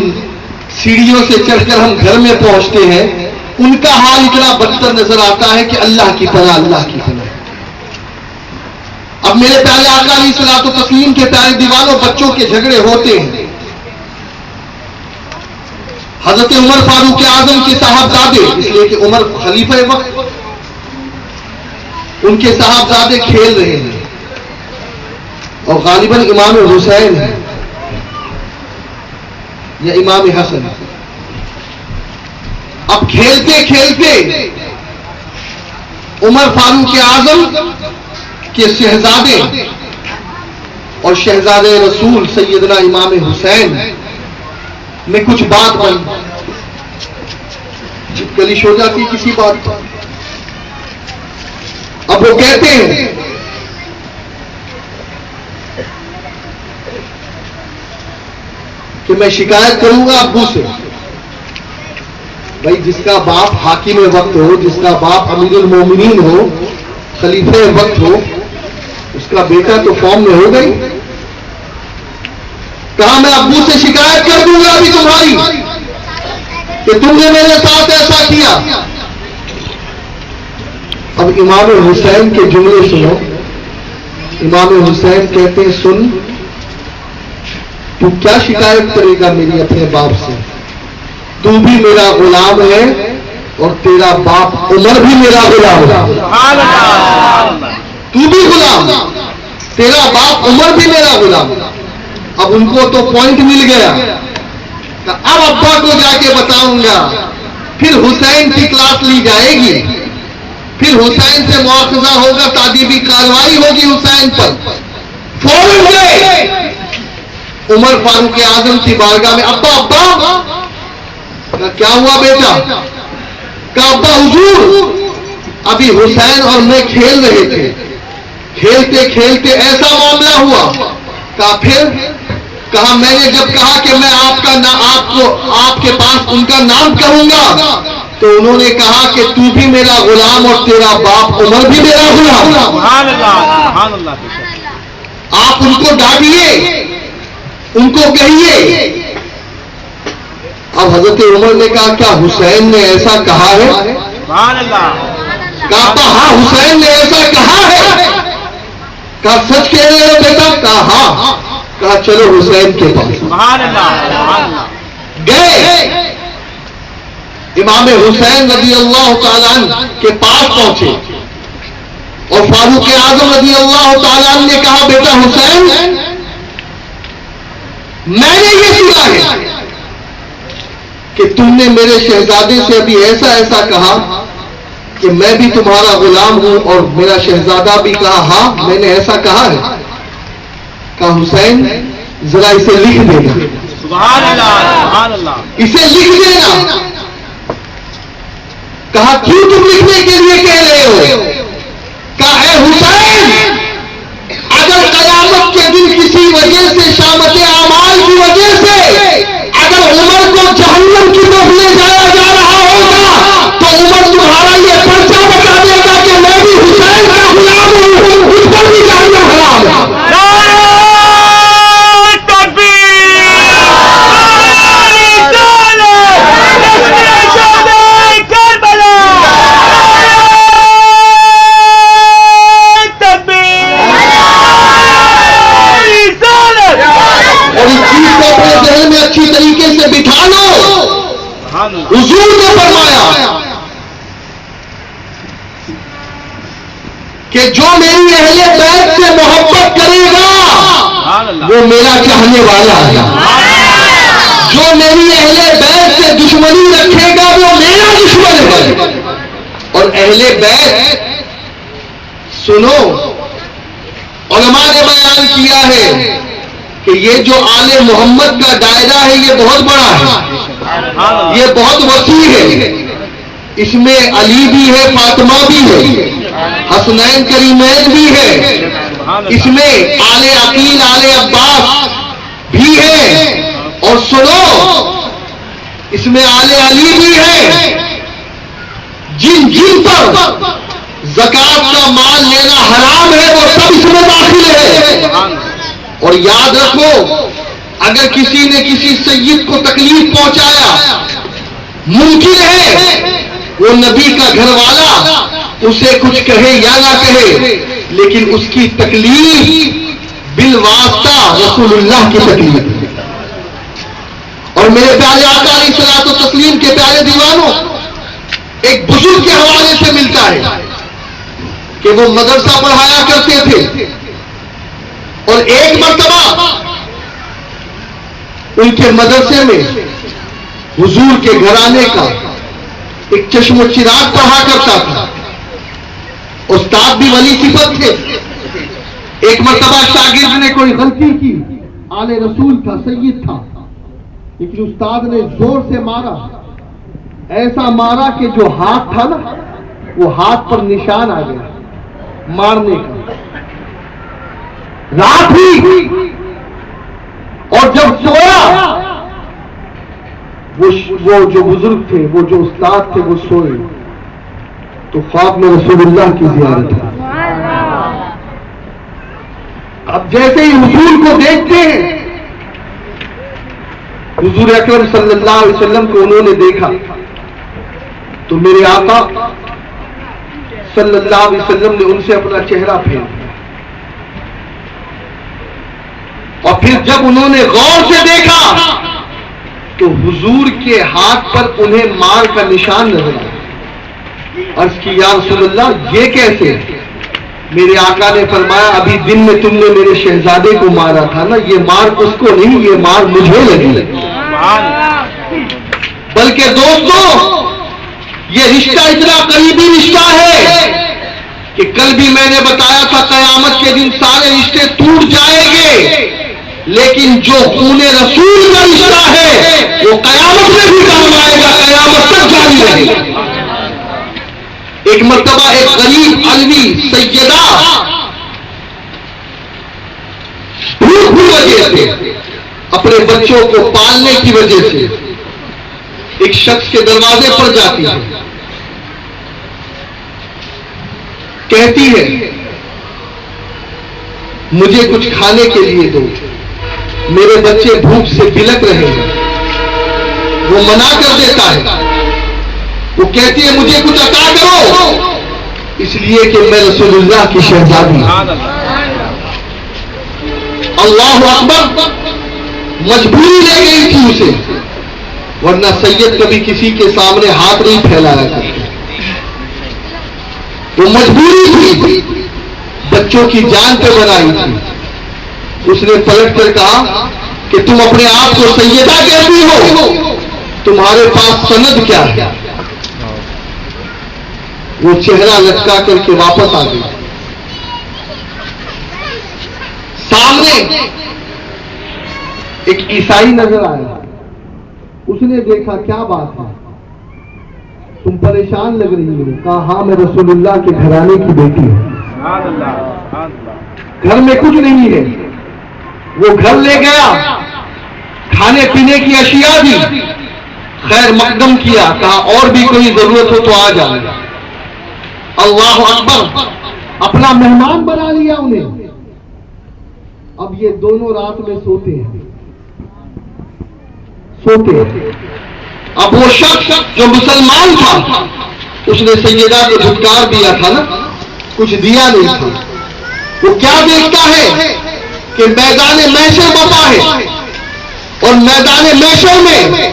سیڑھیوں سے چڑھ کر ہم گھر میں پہنچتے ہیں ان کا حال اتنا بدتر نظر آتا ہے کہ اللہ کی پناہ، اللہ کی پناہ. اب میرے پیارے آقا علیہ الصلوۃ والتسلیم کے پیارے دیوانوں، بچوں کے جھگڑے ہوتے ہیں. حضرت عمر فاروق اعظم کے صاحبزادے، اس لیے کہ عمر خلیفہ وقت، ان کے صاحبزادے کھیل رہے ہیں اور غالباً امام حسین ہے یا امام حسن. اب کھیلتے کھیلتے عمر فاروق اعظم کے شہزادے اور شہزادے رسول سیدنا امام حسین میں کچھ بات بن کلش ہو جاتی کسی بات پر. اب وہ کہتے ہیں کہ میں شکایت کروں گا ابو سے. بھائی جس کا باپ حاکم وقت ہو، جس کا باپ امیر المومنین ہو، خلیفہ وقت ہو، اس کا بیٹا تو فارم میں ہو گئی. کہا میں ابو سے شکایت کر دوں گا ابھی تمہاری کہ تم نے میرے ساتھ ایسا کیا. اب امام حسین کے جملے سنو. امام حسین کہتے ہیں سن، تو کیا شکایت کرے گا میری اپنے باپ سے؟ تو بھی میرا غلام ہے اور تیرا باپ عمر بھی میرا غلام ہے. تو بھی غلام، تیرا باپ عمر بھی میرا غلام. اب ان کو تو پوائنٹ مل گیا. اب ابا کو جا کے بتاؤں گا، پھر حسین کی کلاس لی جائے گی، پھر حسین سے مواخذہ ہوگا، تعدیبی کارروائی ہوگی حسین پر. فوراً گئے عمر فاروق اعظم کی بارگاہ میں. ابا ابا کیا ہوا بیٹا؟ کہا ابا حضور ابھی حسین اور میں کھیل رہے تھے، کھیلتے کھیلتے ایسا معاملہ ہوا. کہا پھر؟ کہا میں نے جب کہا کہ میں آپ کے پاس ان کا نام کہوں گا تو انہوں نے کہا کہ تو بھی میرا غلام اور تیرا باپ عمر بھی میرا غلام. آپ ان کو ڈانٹیے، ان کو کہیے. اب حضرت عمر نے کہا کیا حسین نے ایسا کہا ہے؟ کہا ہاں حسین نے ایسا کہا ہے. کہا سچ کہہ رہے ہو بیٹا؟ کہا ہاں. کہا چلو حسین کے پاس. گئے امام حسین رضی اللہ تعالیٰ عنہ کے پاس پہنچے اور فاروق اعظم رضی اللہ تعالیٰ عنہ نے کہا بیٹا حسین میں نے یہ سنا ہے کہ تم نے میرے شہزادے سے ابھی ایسا ایسا کہا کہ میں بھی تمہارا غلام ہوں، اور میرا شہزادہ بھی کہا ہاں میں نے ایسا کہا ہے. کہا حسین ذرا اسے لکھ دینا. سبحان اللہ، اسے لکھ دینا. کہا کیوں تم لکھنے کے لیے کہہ رہے ہو؟ کہا اے حسین اگر قیامت کے دن کسی وجہ سے شامت اعمال کی وجہ سے اگر عمر کو جہنم کی طرف لے جایا جا رہا ہوگا تو عمر تمہارا یہ پرچہ بتا دے گا کہ میں بھی حسین کا غلام ہوں، اس پر بھی جاننا حرام ہے. اور اس چیز کو اپنے ذہن میں اچھی طریقے سے بٹھا لو. حضور نے فرمایا کہ جو میری اہل بیت سے محبت کرے گا وہ میرا چاہنے والا ہے. جو میری اہل بیت سے دشمنی رکھے گا وہ میرا دشمن ہے. اور اہل بیت سنو، علماء نے بیان کیا ہے کہ یہ جو آل محمد کا دائرہ ہے یہ بہت بڑا ہے، یہ بہت وسیع ہے. اس میں علی بھی ہے، فاطمہ بھی ہے، حسنین کریمین بھی ہے، اس میں آل عقیل آل عباس بھی ہے، اور سنو اس میں آل علی بھی ہے. جن جن پر زکات کا مال لینا حرام ہے وہ سب اس میں داخل ہے. اور یاد رکھو، اگر کسی نے کسی سید کو تکلیف پہنچایا، ممکن ہے وہ نبی کا گھر والا اسے کچھ کہے یا نہ کہے، لیکن اس کی تکلیف بالواسطہ رسول اللہ کی تکلیف ہے. اور میرے پیارے آقا علیہ الصلوۃ والتسلیم کے پیارے دیوانوں، ایک بزرگ کے حوالے سے ملتا ہے کہ وہ مدرسہ پڑھایا کرتے تھے، اور ایک مرتبہ ان کے مدرسے میں حضور کے گھرانے کا ایک چشم و چراغ پڑھا کرتا تھا. استاد بھی ولی صفت تھے. ایک مرتبہ شاگرد نے کوئی غلطی کی، آل رسول تھا، سید تھا، لیکن استاد نے زور سے مارا، ایسا مارا کہ جو ہاتھ تھا نا وہ ہاتھ پر نشان آ گیا مارنے کا. رات ہوئی اور جب سویا، وہ جو بزرگ تھے، وہ جو استاد تھے، وہ سوئے تو خواب میں رسول اللہ کی زیارت ہے. اب جیسے ہی حضور کو دیکھتے ہیں، حضور اکرم صلی اللہ علیہ وسلم کو انہوں نے دیکھا تو میرے آقا صلی اللہ علیہ وسلم نے ان سے اپنا چہرہ پھیر دیا. اور پھر جب انہوں نے غور سے دیکھا تو حضور کے ہاتھ پر انہیں مار کا نشان نظر آیا. عرض کی یا رسول اللہ یہ کیسے؟ میرے آقا نے فرمایا ابھی دن میں تم نے میرے شہزادے کو مارا تھا نا، یہ مار اس کو نہیں، یہ مار مجھے لگی. بلکہ دوستو یہ رشتہ اتنا قریبی رشتہ ہے کہ کل بھی میں نے بتایا تھا قیامت کے دن سارے رشتے ٹوٹ جائیں گے، لیکن جو خون رسول کا رشتہ ہے وہ قیامت میں بھی کام آئے گا، قیامت تک جاری رہے گا. ایک مرتبہ ایک غریب علوی سیدہ بھوک کی وجہ سے، اپنے بچوں کو پالنے کی وجہ سے ایک شخص کے دروازے پر جاتی ہے، کہتی ہے مجھے کچھ کھانے کے لیے دو، میرے بچے بھوک سے بلک رہے ہیں. وہ منع کر دیتا ہے. وہ کہتی ہے مجھے کچھ عطا کرو، اس لیے کہ میں رسول اللہ کی شہزادی ہوں. اللہ اکبر. مجبوری لے گئی تھی اسے، ورنہ سید کبھی کسی کے سامنے ہاتھ نہیں پھیلایا کرتے. وہ مجبوری تھی، بچوں کی جان پہ بنائی تھی. اس نے پلٹ کر کہا کہ تم اپنے آپ کو سیدہ کہتی ہو، تمہارے پاس سند کیا ہے؟ وہ چہرہ لٹکا کر کے واپس آ گئی. سامنے ایک عیسائی نظر آیا. اس نے دیکھا کیا بات ہے، تم پریشان لگ رہی ہو. کہا ہاں میں رسول اللہ کے گھرانے کی بیٹی ہوں، گھر میں کچھ نہیں ہے. وہ گھر لے گیا، کھانے پینے کی اشیاء دی، خیر مقدم کیا، کہا اور بھی کوئی ضرورت ہو تو آ جائے. اللہ اکبر. اپنا مہمان بنا لیا انہیں. اب یہ دونوں رات میں سوتے ہیں. اب وہ شخص جو مسلمان تھا اس نے سیدہ کو دھتکار دیا تھا نا، کچھ دیا نہیں تھا. وہ کیا دیکھتا ہے کہ میدان محشر بپا ہے، اور میدان محشر میں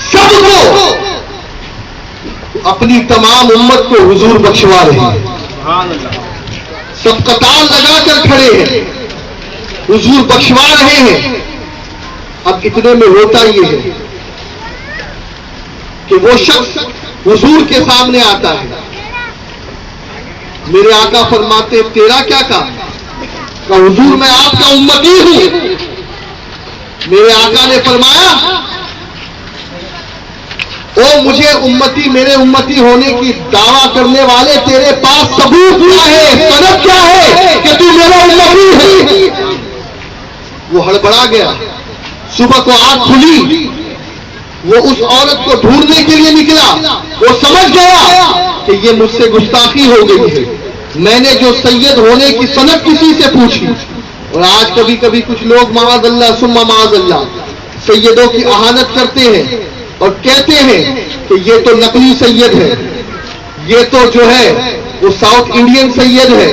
سب کو اپنی تمام امت کو حضور بخشوا رہے ہیں. سب قطار لگا کر کھڑے ہیں, حضور بخشوا رہے ہیں. اب اتنے میں ہوتا یہ ہے کہ وہ شخص حضور کے سامنے آتا ہے. میرے آقا فرماتے تیرا کیا کام؟ کہ حضور میں آپ کا امتی ہوں. میرے آقا نے فرمایا او مجھے امتی, میرے امتی ہونے کی دعویٰ کرنے والے تیرے پاس ثبوت کیا ہے, سند کیا ہے کہ تو میرا امتی ہے؟ وہ ہڑبڑا گیا. صبح کو آنکھ کھلی, وہ اس عورت کو ڈھونڈنے کے لیے نکلا. وہ سمجھ گیا کہ یہ مجھ سے گستاخی ہو گئی ہے. میں نے جو سید ہونے کی سند کسی سے پوچھی. اور آج کبھی کبھی کچھ لوگ معاذ اللہ ثم معاذ اللہ سیدوں کی اہانت کرتے ہیں اور کہتے ہیں کہ یہ تو نقلی سید ہے, یہ تو جو ہے وہ ساؤتھ انڈین سید ہے,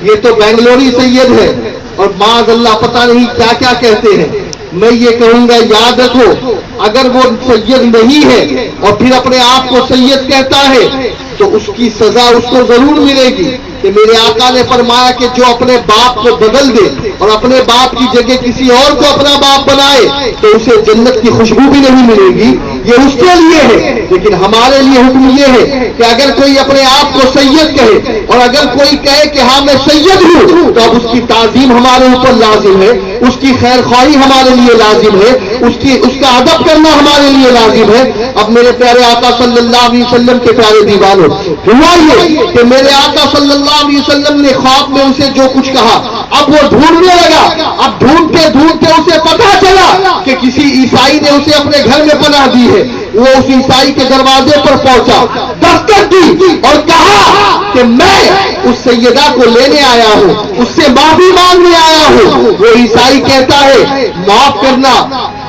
یہ تو بنگلوری سید ہے, اور معاذ اللہ پتہ نہیں کیا کیا کہتے ہیں. میں یہ کہوں گا یاد رکھو, اگر وہ سید نہیں ہے اور پھر اپنے آپ کو سید کہتا ہے تو اس کی سزا اس کو ضرور ملے گی. کہ میرے آقا نے فرمایا کہ جو اپنے باپ کو بدل دے اور اپنے باپ کی جگہ کسی اور کو اپنا باپ بنائے تو اسے جنت کی خوشبو بھی نہیں ملے گی. یہ اس کے لیے ہے, لیکن ہمارے لیے حکم یہ ہے کہ اگر کوئی اپنے آپ کو سید کہے اور اگر کوئی کہے کہ ہاں میں سید ہوں تو اب اس کی تعظیم ہمارے اوپر لازم ہے, اس کی خیر خواہی ہمارے لیے لازم ہے, اس کا ادب کرنا ہمارے لیے لازم ہے. اب میرے پیارے آقا صلی اللہ علیہ وسلم کے پیارے دیوانوں, ہوا یہ کہ میرے آقا صلی اللہ علیہ وسلم نے خواب میں اسے جو کچھ کہا اب وہ ڈھونڈنے لگا. اب ڈھونڈتے ڈھونڈتے اسے پتا چلا کہ کسی عیسائی نے اسے اپنے گھر میں پناہ دی ہے. وہ اس عیسائی کے دروازے پر پہنچا, دستک دی اور کہا کہ میں اس سیدہ کو لینے آیا ہوں, اس سے معافی مانگنے آیا ہوں. وہ عیسائی کہتا ہے معاف کرنا,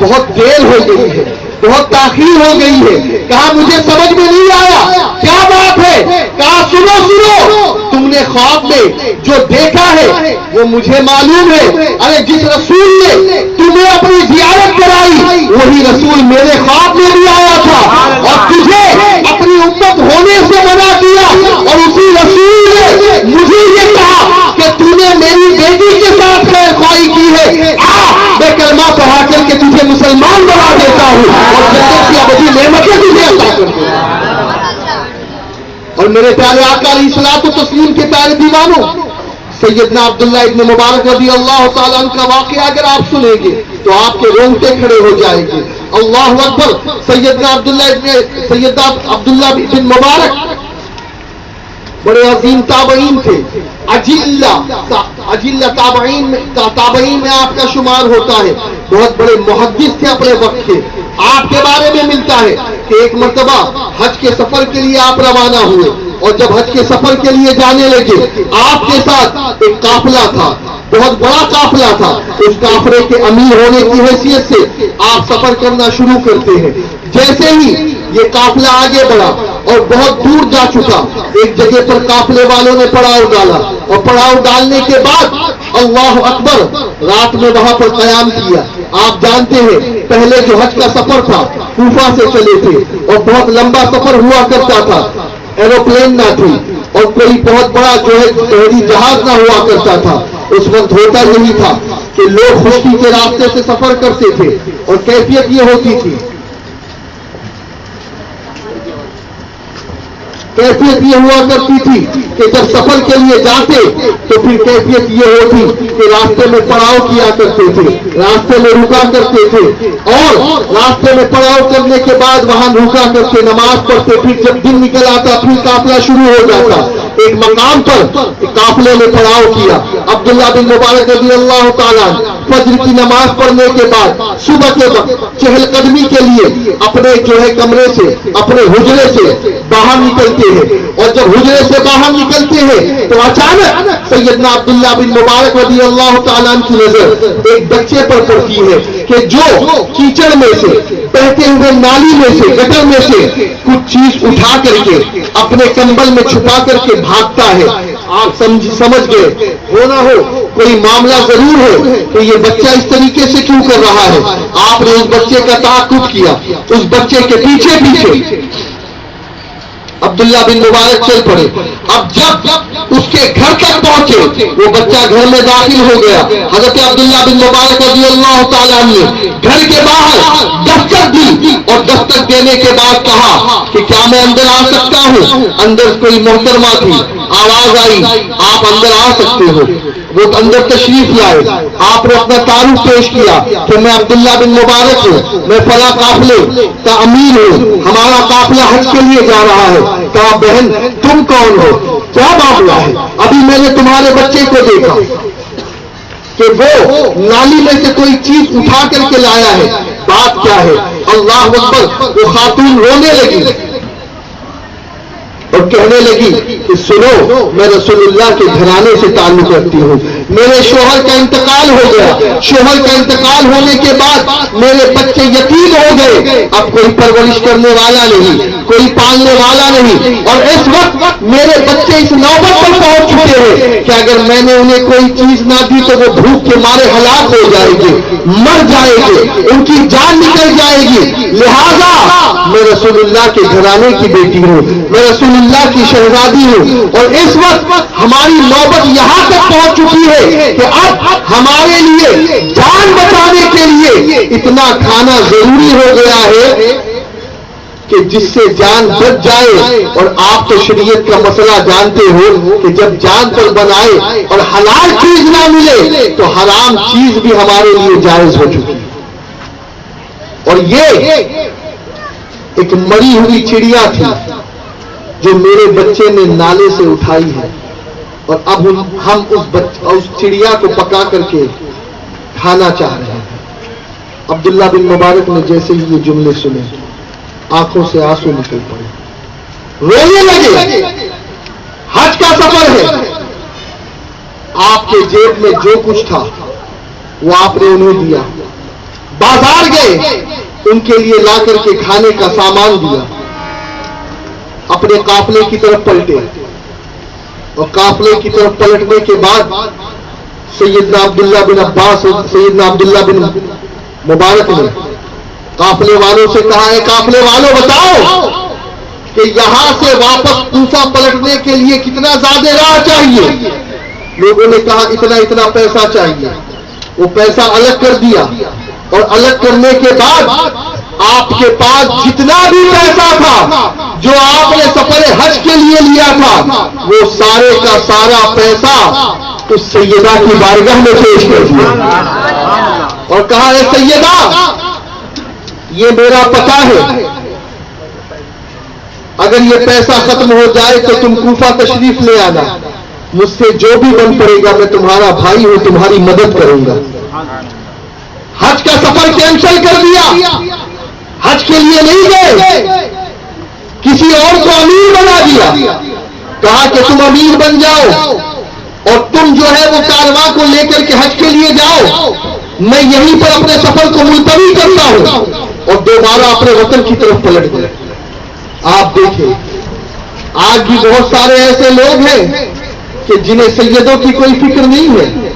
بہت دیر ہو گئی ہے, بہت تاخیر ہو گئی ہے. کہا مجھے سمجھ میں نہیں آیا کیا بات ہے. کہا سنو سنو, تم نے خواب میں جو دیکھا ہے وہ مجھے معلوم ہے. ارے جس رسول نے تمہیں اپنی زیارت کرائی وہی رسول میرے خواب میں بھی آیا تھا اور تجھے اپنی امت ہونے سے منع کیا, اور اسی رسول نے مجھے یہ کہا کہ تم نے میری بیٹی کے ساتھ خیر خواہی کی ہے. میں کلمہ پڑھا کر کے تجھے مسلمان بنا دیتا ہوں اور جنت کی ابدی نعمتیں تجھے عطا کر دوں. اور میرے پیارے آقا علیہ الصلوۃ والتسلیم کے پیارے دیوانوں, سیدنا عبداللہ ابن مبارک رضی اللہ تعالیٰ عنہ کا واقعہ اگر آپ سنیں گے تو آپ کے رونگٹے کھڑے ہو جائیں گے. اللہ اکبر. سیدنا عبداللہ ابن مبارک بڑے عظیم تابعین تھے, اجلہ تابعین میں آپ کا شمار ہوتا ہے. بہت بڑے محدث تھے اپنے وقت کے. آپ کے بارے میں ملتا ہے کہ ایک مرتبہ حج کے سفر کے لیے آپ روانہ ہوئے, اور جب حج کے سفر کے لیے جانے لگے آپ کے ساتھ ایک قافلہ تھا, بہت بڑا قافلہ تھا. اس قافلے کے امیر ہونے کی حیثیت سے آپ سفر کرنا شروع کرتے ہیں. جیسے ہی یہ قافلہ آگے بڑھا اور بہت دور جا چکا, ایک جگہ پر قافلے والوں نے پڑاؤ ڈالا, اور پڑاؤ ڈالنے کے بعد اللہ اکبر رات میں وہاں پر قیام کیا. آپ جانتے ہیں پہلے جو حج کا سفر تھا کوفہ سے چلے تھے اور بہت لمبا سفر ہوا کرتا تھا, ایروپلین نہ تھی اور کوئی بہت بڑا جو ہے بحری جہاز نہ ہوا کرتا تھا. اس وقت ہوتا یہی تھا کہ لوگ خشکی کے راستے سے سفر کرتے تھے, اور کیفیت یہ ہوتی تھی کیفیت یہ ہوا کرتی تھی کہ جب سفر کے لیے جاتے تو پھر کیفیت یہ ہوتی کہ راستے میں پڑاؤ کیا کرتے تھے, راستے میں رکا کرتے تھے, اور راستے میں پڑاؤ کرنے کے بعد وہاں رکا کرتے نماز پڑھتے. پھر جب دن نکل آتا پھر قافلہ شروع ہو جاتا. ایک مقام پر قافلے نے پڑاؤ کیا. عبداللہ بن مبارک رضی اللہ تعالیٰ فجر کی نماز پڑھنے کے بعد صبح کے وقت چہل قدمی کے لیے اپنے جو ہے کمرے سے اپنے حجرے سے باہر نکلتے ہیں, اور جب حجرے سے باہر نکلتے ہیں تو اچانک سیدنا عبداللہ بن مبارک رضی اللہ تعالیٰ کی نظر ایک بچے پر پڑتی ہے کہ جو کیچڑ میں سے بہتے ہوئے نالی میں سے گٹر میں سے کچھ چیز اٹھا کر کے اپنے کمبل میں چھپا کر کے بھاگتا ہے. آپ سمجھ گئے ہو نہ ہو کوئی معاملہ ضرور ہے کہ یہ بچہ اس طریقے سے کیوں کر رہا ہے. آپ نے اس بچے کا تعاقب کیا, اس بچے کے پیچھے پیچھے عبداللہ بن مبارک چل پڑے. اب جب اس کے گھر تک پہنچے, وہ بچہ گھر میں داخل ہو گیا. حضرت عبداللہ بن مبارک رضی اللہ تعالیٰ نے گھر کے باہر دستک دی, اور دستک دینے کے بعد کہا کہ کیا میں اندر آ سکتا ہوں؟ اندر کوئی محترمہ تھی, آواز آئی آپ اندر آ سکتے ہو. وہ اندر تشریف لائے. آپ نے اپنا تعارف پیش کیا کہ میں عبداللہ بن مبارک ہوں, میں فلاں قافلے کا امیر ہوں, ہمارا قافلہ حج کے لیے جا رہا ہے. کہا بہن تم کون ہو, کیا معاملہ ہے؟ ابھی میں نے تمہارے بچے کو دیکھا کہ وہ نالی میں سے کوئی چیز اٹھا کر کے لایا ہے, بات کیا ہے؟ اللہ اکبر. وہ خاتون رونے لگی اور کہنے لگی کہ سنو, میں رسول اللہ کے گھرانے سے تعلق رکھتی ہوں, میرے شوہر کا انتقال ہو گیا, شوہر کا انتقال ہونے کے بعد میرے بچے یتیم ہو گئے, اب کوئی پرورش کرنے والا نہیں, کوئی پالنے والا نہیں, اور اس وقت میرے بچے اس نوبت پر پہنچ چکے ہیں کہ اگر میں نے انہیں کوئی چیز نہ دی تو وہ بھوک کے مارے ہلاک ہو جائے گی, مر جائے گی, ان کی جان نکل جائے گی. لہذا میں رسول اللہ کے گھرانے کی بیٹی ہوں, میں رسول اللہ کی شہزادی ہوں, اور اس وقت ہماری نوبت یہاں تک پہنچ چکی ہے کہ اب ہمارے لیے جان بچانے کے لیے اتنا کھانا ضروری ہو گیا ہے کہ جس سے جان بچ جائے. اور آپ تو شریعت کا مسئلہ جانتے ہو کہ جب جان پر بنائے اور حلال چیز نہ ملے تو حرام چیز بھی ہمارے لیے جائز ہو چکی. اور یہ ایک مری ہوئی چڑیا تھی جو میرے بچے نے نالے سے اٹھائی ہے, اور اب ہم اس چڑیا کو پکا کر کے کھانا چاہ رہے ہیں. عبداللہ بن مبارک نے جیسے ہی یہ جملے سنے آنکھوں سے آنسو نکل پڑے, رونے لگے. حج کا سفر ہے, آپ کے جیب میں جو کچھ تھا وہ آپ نے انہیں دیا, بازار گئے ان کے لیے لا کر کے کھانے کا سامان دیا, اپنے قافلے کی طرف پلٹے, اور قافلے کی طرف پلٹنے کے بعد سیدنا عبداللہ بن عباس اور سیدنا عبداللہ بن مبارک نے قافلے والوں سے کہا ہے قافلے والوں بتاؤ کہ یہاں سے واپس کوفہ پلٹنے کے لیے کتنا زیادہ راہ چاہیے؟ لوگوں نے کہا اتنا اتنا پیسہ چاہیے. وہ پیسہ الگ کر دیا, اور الگ کرنے کے بعد آپ کے پاس جتنا بھی پیسہ تھا جو آپ نے سفر حج کے لیے لیا تھا وہ سارے کا سارا پیسہ اس سیدہ کی بارگاہ میں پیش کر دیا, اور کہا ہے سیدہ یہ میرا پتہ ہے, اگر یہ پیسہ ختم ہو جائے تو تم کوفہ تشریف لے آنا, مجھ سے جو بھی بن پڑے گا میں تمہارا بھائی ہوں, تمہاری مدد کروں گا. حج کا سفر کینسل کر دیا, حج کے لیے نہیں گئے, کسی اور کو امیر بنا دیا, کہا کہ تم امیر بن جاؤ اور تم جو ہے وہ کارواں کو لے کر کے حج کے لیے جاؤ, میں یہیں پر اپنے سفر کو ملتوی کرتا ہوں, اور دوبارہ اپنے وطن کی طرف پلٹ گئے. آپ دیکھیں آج بھی بہت سارے ایسے لوگ ہیں کہ جنہیں سیدوں کی کوئی فکر نہیں ہے,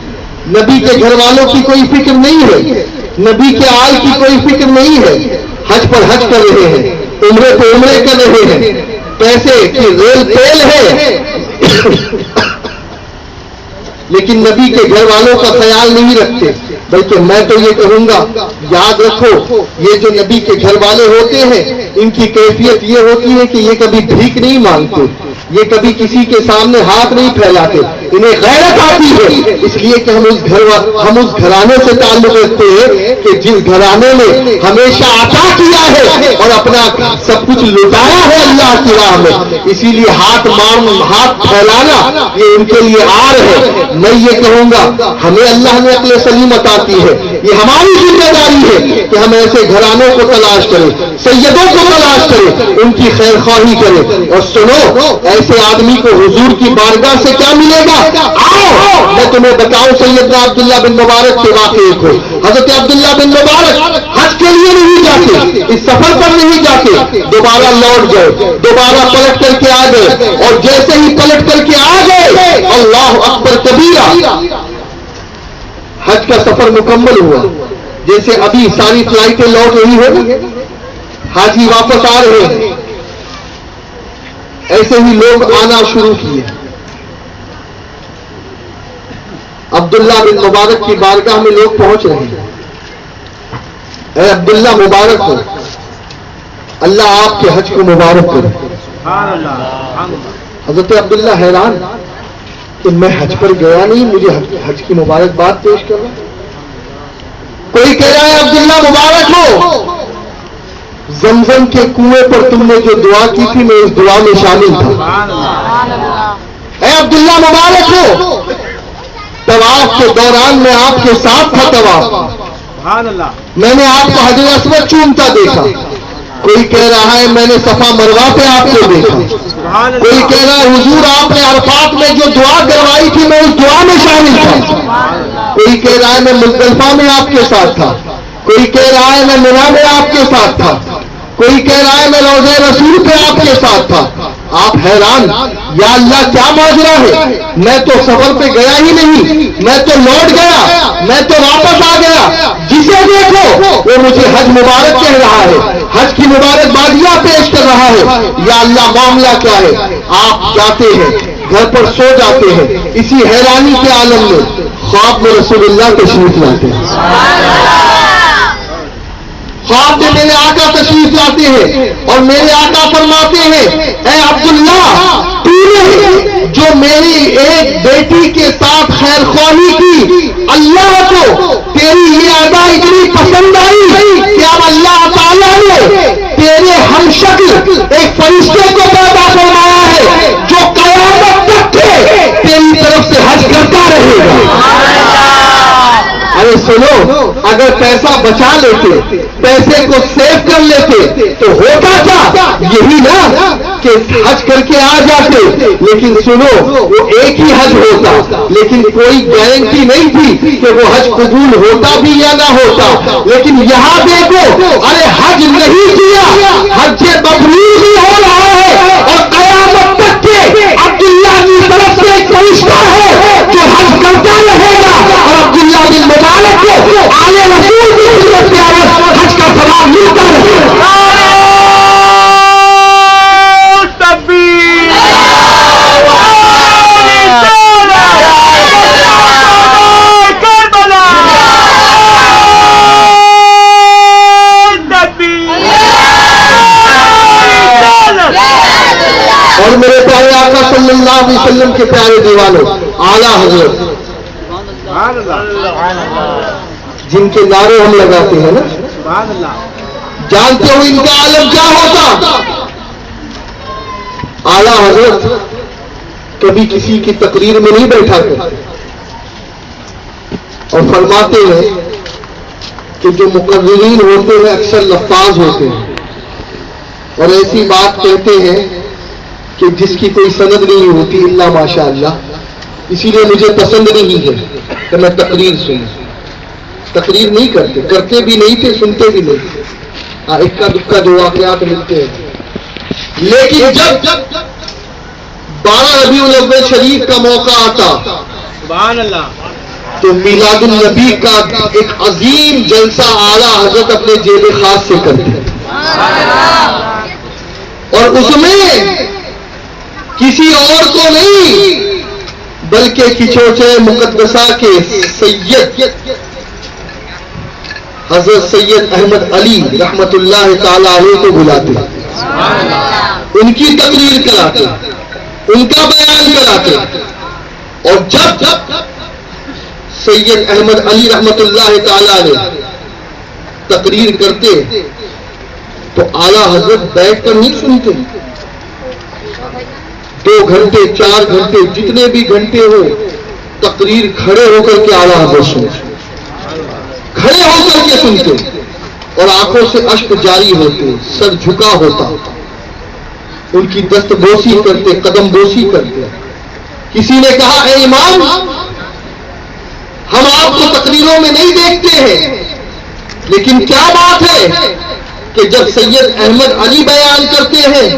نبی کے گھر والوں کی کوئی فکر نہیں ہے, نبی کے آل کی کوئی فکر نہیں ہے, حج پر حج کر رہے ہیں, عمرے پہ عمرے کر رہے ہیں, پیسے کی ریل تیل ہے, لیکن نبی کے گھر والوں کا خیال نہیں رکھتے. بلکہ میں تو یہ کہوں گا یاد رکھو یہ جو نبی کے گھر والے ہوتے ہیں ان کی کیفیت یہ ہوتی ہے کہ یہ کبھی بھیک نہیں مانگتے, یہ کبھی کسی کے سامنے ہاتھ نہیں پھیلاتے, انہیں غیرت آتی ہے اس لیے کہ ہم اس گھرانے سے تعلق رکھتے ہیں کہ جس گھرانے نے ہمیشہ عطا کیا ہے اور اپنا سب کچھ لٹایا ہے اللہ کی راہ میں, اسی لیے ہاتھ پھیلانا یہ ان کے لیے آر ہے. میں یہ کہوں گا ہمیں اللہ نے عقل سلیم عطا کی ہے, یہ ہماری ذمہ داری ہے کہ ہم ایسے گھرانوں کو تلاش کریں, سیدوں کو تلاش کریں, ان کی خیر خواہی کریں. اور سنو ایسے آدمی کو حضور کی بارگاہ سے کیا ملے گا؟ آؤ میں تمہیں بتاؤں سیدنا عبداللہ بن مبارک کے واقعے کو. حضرت عبداللہ بن مبارک حج کے کے لیے نہیں جاتے، اس سفر پر نہیں جاتے، دوبارہ لوٹ گئے، دوبارہ پلٹ کر کے آ گئے، اور جیسے ہی پلٹ کر کے آ گئے اللہ اکبر کبیرہ، حج کا سفر مکمل ہوا۔ جیسے ابھی ساری فلائٹیں لوٹ رہی ہو، حاجی واپس آ رہے ہیں، ایسے ہی لوگ آنا شروع کیے۔ عبداللہ بن مبارک کی بارگاہ میں لوگ پہنچ رہے ہیں، اے عبداللہ مبارک ہو، اللہ آپ کے حج کو مبارک کرے۔ حضرت عبداللہ حیران کہ میں حج پر گیا نہیں، مجھے حج کی مبارکباد پیش کر رہا۔ کوئی کہہ رہا ہے عبداللہ مبارک ہو، زمزم کے کنویں پر تم نے جو دعا کی تھی میں اس دعا میں شامل تھا۔ اے عبداللہ مبارک ہو، طواف کے دوران میں آپ کے ساتھ تھا، طواف میں نے آپ کو حجر اسود چومتا دیکھا۔ کوئی کہہ رہا ہے میں نے صفا مروہ پہ آپ کو دیکھا۔ کوئی کہہ رہا ہے حضور آپ نے عرفات میں جو دعا کروائی تھی میں اس دعا میں شامل تھا۔ کوئی کہہ رہا ہے میں مزدلفہ میں آپ کے ساتھ تھا۔ کوئی کہہ رہا ہے میں منی میں آپ کے ساتھ تھا۔ کوئی کہہ رہا ہے میں روضہ رسول پہ آپ کے ساتھ تھا۔ آپ حیران، یا اللہ کیا ماجرا ہے؟ میں تو سفر پہ گیا ہی نہیں، میں تو لوٹ گیا، میں تو واپس آ گیا، جسے دیکھو وہ مجھے حج مبارک کہہ رہا ہے، حج کی مبارکبادیاں پیش کر رہا ہے۔ یا اللہ معاملہ کیا ہے؟ آپ جاتے ہیں گھر پر سو جاتے ہیں، اسی حیرانی کے عالم میں خواب میں رسول اللہ تشریف لاتے ہیں۔ خواب میں میرے آقا تشریف لاتے ہیں اور میرے آقا فرماتے ہیں اے عبداللہ، تو نے جو میری ایک بیٹی کے ساتھ خیر خواہی کی، اللہ کو تیری یہ ادا اتنی پسند آئی کہ اب اللہ تعالیٰ نے تیرے ہم شکل ایک فرشتے کو پیدا فرمایا ہے جو قیامت تک تیری طرف سے حج کرتا رہے گا۔ ارے سنو، اگر پیسہ بچا لیتے، پیسے کو سیو کر لیتے تو ہوتا کیا؟ یہی نا کہ حج کر کے آ جاتے، لیکن سنو وہ ایک ہی حج ہوتا، لیکن کوئی گارنٹی نہیں تھی کہ وہ حج قبول ہوتا بھی یا نہ ہوتا۔ لیکن یہاں دیکھو، ارے حج نہیں کیا، حج مبرور بھی ہو رہا ہے، اور قیامت تک کے عبداللہ کی طرف سے ایک فرشتہ ہے جو حج کرتا رہے گا، اور عبداللہ بن مبارک کو آلے رسول کی خدمت میں حج کا ثواب ملتا رہے گا۔ اور میرے پیارے آقا صلی اللہ علیہ وسلم کے پیارے دیوانوں، اعلیٰ حضرت جن کے نعرے ہم لگاتے ہیں نا، جانتے ہو ان کا عالم کیا ہوتا؟ اعلیٰ حضرت کبھی کسی کی تقریر میں نہیں بیٹھا کرتے، اور فرماتے ہیں کہ جو مقررین ہوتے ہیں اکثر لفاظ ہوتے ہیں، اور ایسی بات کہتے ہیں کہ جس کی کوئی سند نہیں ہوتی الا ماشاء اللہ۔ اسی لیے مجھے پسند نہیں ہے کہ میں تقریر سنوں، تقریر نہیں کرتے، کرتے بھی نہیں تھے، سنتے بھی نہیں تھے، ہاں اکا دکا جو واقعات ملتے ہیں۔ لیکن جب 12 ربیع الاول شریف کا موقع آتا سبحان اللہ، تو میلاد النبی کا ایک عظیم جلسہ اعلیٰ حضرت اپنے جیب خاص سے کرتے، اور اس میں کسی اور کو نہیں بلکہ کچوچے مقدسہ کے سید حضرت سید احمد علی رحمت اللہ تعالی علیہ کو بلاتے، ان کی تقریر کراتے، ان کا بیان کراتے، اور جب سید احمد علی رحمت اللہ تعالی علیہ تقریر کرتے تو اعلیٰ حضرت بیٹھ کر نہیں سنتے، 2 گھنٹے 4 گھنٹے جتنے بھی گھنٹے ہو تقریر کھڑے ہو کر کے اعلیٰ حضرت سنتے، کھڑے ہو کر کے سنتے، اور آنکھوں سے اشک جاری ہوتے، سر جھکا ہوتا، ان کی دست بوسی کرتے، قدم بوسی کرتے۔ کسی نے کہا اے امام، ہم آپ کو تقریروں میں نہیں دیکھتے ہیں، لیکن کیا بات ہے کہ جب سید احمد علی بیان کرتے ہیں،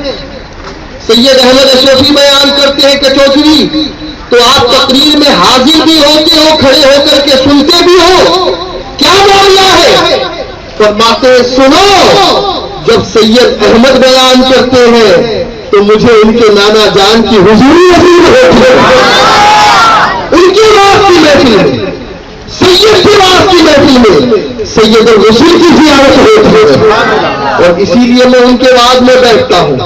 سید احمد اشرفی بیان کرتے ہیں کہ چودھری، تو آپ تقریر میں حاضر بھی ہوتے ہو، کھڑے ہو کر کے سنتے بھی ہو، کیا معاملہ ہے؟ فرماتے ہیں سنو، جب سید احمد بیان کرتے ہیں تو مجھے ان کے نانا جان کی حضوری نصیب ہوتی ہے، ان کی بات کی محفل میں، سید کی بات کی محفل میں سید الرسول کی زیارت ہوتی ہے، اور اسی لیے میں ان کے بعد میں بیٹھتا ہوں۔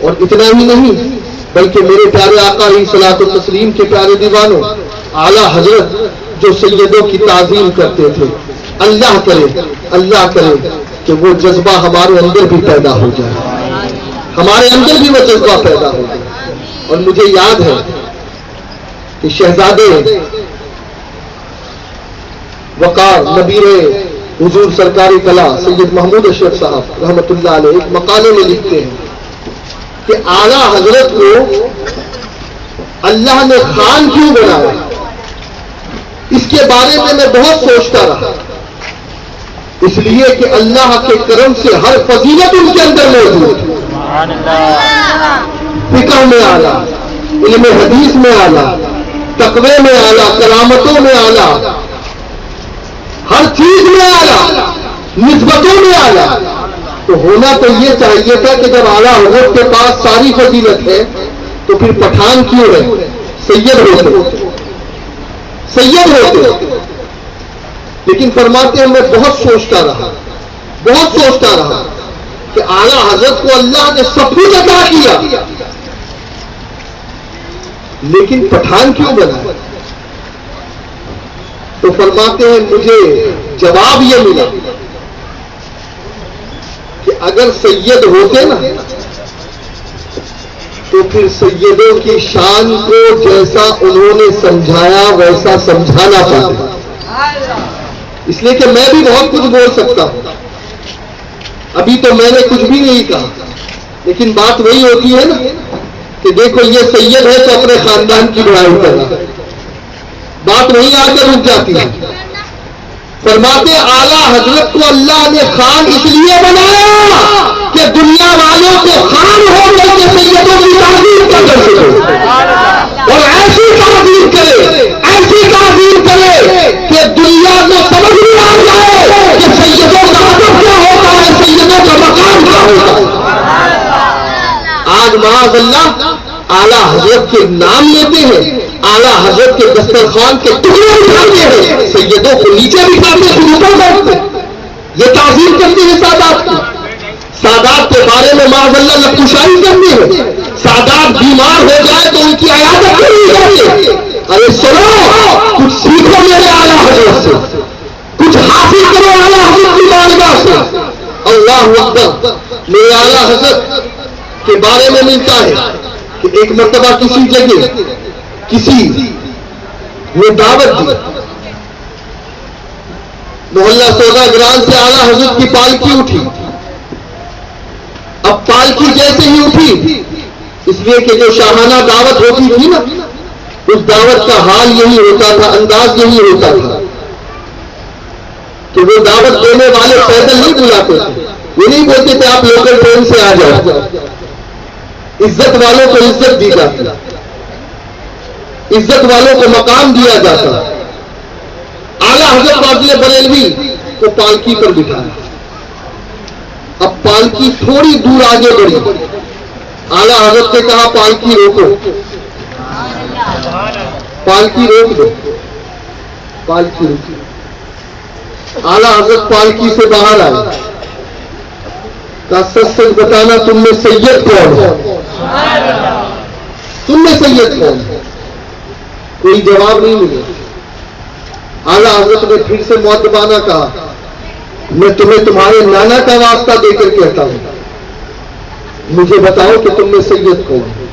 اور اتنا ہی نہیں بلکہ میرے پیارے آقا علیہ الصلوۃ والتسلیم کے پیارے دیوانوں، اعلیٰ حضرت جو سیدوں کی تعظیم کرتے تھے، اللہ کرے کہ وہ جذبہ ہمارے اندر بھی پیدا ہو جائے، ہمارے اندر بھی وہ جذبہ پیدا ہو جائے۔ اور مجھے یاد ہے کہ شہزادے وقار نبیر حضور سرکاری کلا سید محمود اشرف صاحب رحمۃ اللہ علیہ ایک مقالے میں لکھتے ہیں کہ اعلیٰ حضرت کو اللہ نے خان کیوں بنایا، اس کے بارے میں بہت سوچتا رہا، اس لیے کہ اللہ کے کرم سے ہر فضیلت ان کے اندر موجود ہے، فقہ میں اعلیٰ، علم حدیث میں اعلیٰ، تقوی میں اعلیٰ، کرامتوں میں اعلیٰ، ہر چیز میں اعلیٰ، نسبتوں میں اعلیٰ۔ تو ہونا تو یہ چاہیے تھا کہ جب اعلیٰ حضرت کے پاس ساری فضیلت ہے تو پھر پٹھان کیوں ہے، سید ہوتے۔ لیکن فرماتے ہیں میں بہت سوچتا رہا کہ اعلیٰ حضرت کو اللہ نے سب کچھ عطا کیا، لیکن پٹھان کیوں بنا؟ تو فرماتے ہیں مجھے جواب یہ ملا کہ اگر سید ہوتے نا تو پھر سیدوں کی شان کو جیسا انہوں نے سمجھایا ویسا سمجھانا پڑتا، اس لیے کہ میں بھی بہت کچھ بول سکتا ہوں، ابھی تو میں نے کچھ بھی نہیں کہا، لیکن بات وہی ہوتی ہے نا کہ دیکھو یہ سید ہے تو اپنے خاندان کی بڑائی کرنا، بات وہیں آ کر رک جاتی ہے۔ فرماتے اعلیٰ حضرت کو اللہ نے خان اس لیے بنایا کہ دنیا والوں کو خان ہو کر کے سیدوں کی تعظیم کر سکے، اور ایسی تعظیم کرے کہ دنیا کو سمجھ میں آ جائے کہ سیدوں کا ادب کیا ہوتا ہے، سیدوں کا مقام کیا ہوتا ہے۔ آج معاذ اللہ اعلیٰ حضرت کے نام لیتے ہیں، اعلیٰ حضرت کے دسترخوان کے ٹکڑے اٹھاتے ہیں، سیدوں کو نیچے بٹھاتے ہیں، اوپر بیٹھتے ہیں، یہ تعظیم کرتے ہیں سادات کی۔ سادات کے بارے میں معاذ اللہ لفظ کرتے ہیں، سادات بیمار ہو جائے تو ان کی عیادت کری جاتی ہے۔ ارے سنو، کچھ سیکھو میرے اعلیٰ حضرت سے، کچھ حاصل کرو اعلیٰ حضرت کی بارگاہ سے۔ اللہ اکبر۔ میرے اعلیٰ حضرت کے بارے میں ملتا ہے کہ ایک مرتبہ کسی جگہ کسی نے دعوت دی، محلہ سودا گران سے اعلیٰ حضرت کی پالکی اٹھی۔ اب پالکی جیسے ہی اٹھی، اس لیے کہ جو شاہانہ دعوت ہوتی تھی نا، اس دعوت کا حال یہی ہوتا تھا، انداز یہی ہوتا تھا کہ وہ دعوت دینے والے پیدل نہیں بلاتے تھے، وہ نہیں بولتے تھے آپ لوکل ٹرین سے آ جاؤ، عزت والوں کو عزت دی جاتی، عزت والوں کو مقام دیا جاتا۔ اعلیٰ حضرت فاضل بریلوی کو پالکی پر بٹھایا، اب پالکی تھوڑی دور آگے بڑھی، اعلیٰ حضرت نے کہا پالکی روکو، پالکی روک دو، پالکی روکی۔ اعلیٰ حضرت پالکی سے باہر آئے، کہا سچ سچ بتانا تم میں سید کون ہے، تم میں سید کون ہے؟ کوئی جواب نہیں ملا۔ اعلیٰ حضرت نے پھر سے مؤدبانہ کہا میں تمہیں تمہارے نانا کا واسطہ دے کر کہتا ہوں، مجھے بتاؤ کہ تم میں سید کون ہے؟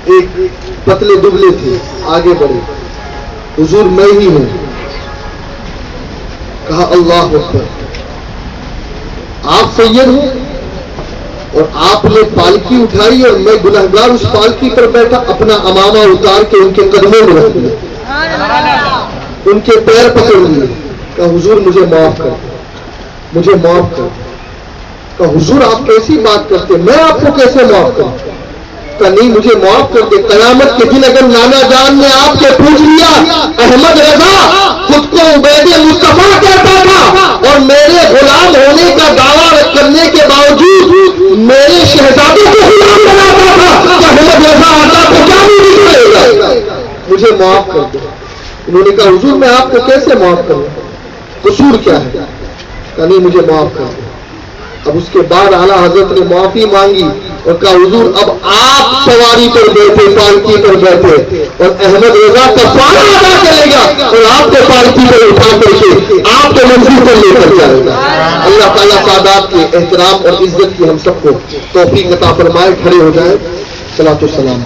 ایک پتلے دبلے تھے، آگے بڑھے، حضور میں ہی ہوں۔ کہا اللہ اکبر، آپ سید ہو اور آپ نے پالکی اٹھائی اور میں گنہگار اس پالکی پر بیٹھا، اپنا امامہ اتار کے ان کے قدموں میں رکھ دیا، ان کے پیر پکڑ لیے، کہا حضور مجھے معاف کر دیں، مجھے معاف کر دیں۔ کہا حضور آپ کیسی بات کرتے، میں آپ کو کیسے معاف کروں؟ کہا نہیں مجھے معاف کر دے، قیامت کے دن اگر نانا جان نے آپ سے پوچھ لیا احمد رضا خود کو عبید مصطفیٰ کہتا تھا اور میرے غلام ہونے کا دعویٰ کرنے کے باوجود میرے شہزادے کو غلام بناتا تھا، تو احمد رضا آتا تو کیا نہیں کرے گا؟ مجھے معاف کر دے۔ انہوں نے کہا حضور میں آپ کو کیسے معاف کروں، قصور کیا ہے؟ کہا نہیں مجھے معاف کر دے۔ اب اس کے بعد اعلیٰ حضرت نے معافی مانگی اور کہا حضور اب آپ سواری پر بیٹھے، پالکی پر بیٹھے اور احمد رضا کفارہ ادا کرے گا اور آپ کو پالکی پر اٹھا کر کے آپ کو منزل پر لے کر جائے گا۔ اللہ تعالیٰ سادات کے احترام اور عزت کی ہم سب کو توفیق عطا فرمائے۔ کھڑے ہو جائیں، صلاۃ و سلام۔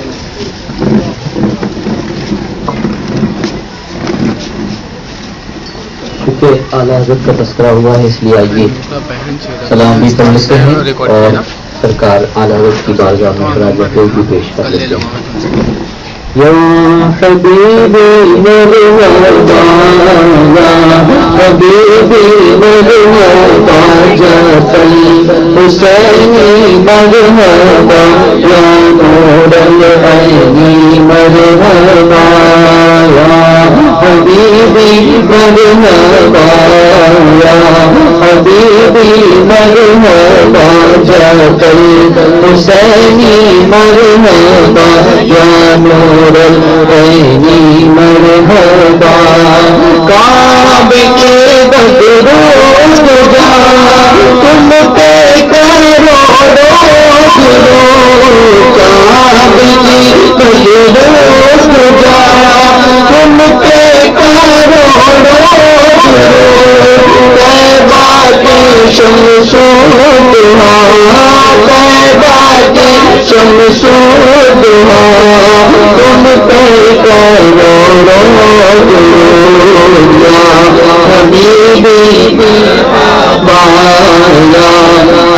کیونکہ اعلیٰ حضرت کا تذکرہ ہوا ہے اس لیے آئیے سلام بھی پڑھ لیتے ہیں اور سرکار اعلیٰ حضرت کی بارگاہ میں خراج عقیدت پیش کر لیتے ہیں۔ یا حبیبی مرحبا یا حبیبی مرحبا جعفر حسینی مرحبا یا نور العین مرحبا یا حبیبی مرحبا یا حبیبی مرحبا جعفر حسینی مرحبا یا نور العین مرحبا کعبے کے بدروز جا تم پہ کرو روز رو کعبے کی بدروز جا تم پہ کرو روز رو طیبہ کی شمس و ضحا طیبہ کی شمس و ضحا تم پہ کرو روز یا حبیبی بایا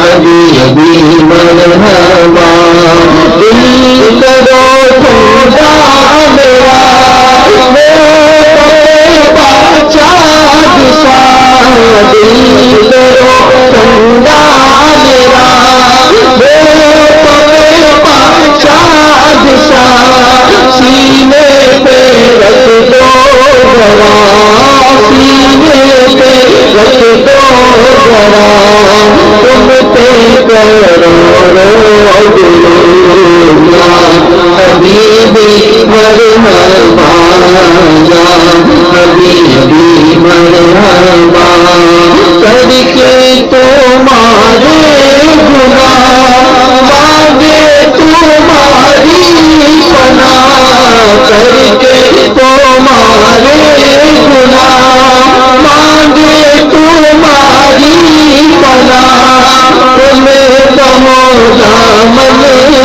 حبیبی مرحبا دل کرو ٹھنڈا میرا چاند سا دل کرو ٹھنڈا میرا چاند سا سینے پہ رکھ دو ذرا سینے پہ رکھ دو ذرا تم پہ کرو روز یا حبیبی مرحبا یا حبیبی مرحبا کر کے تمہارے گناہ مانگے تمہاری پناہ کر کے تمہارے گناہ مانگے تمہاری پناہ تمہیں کہو دامن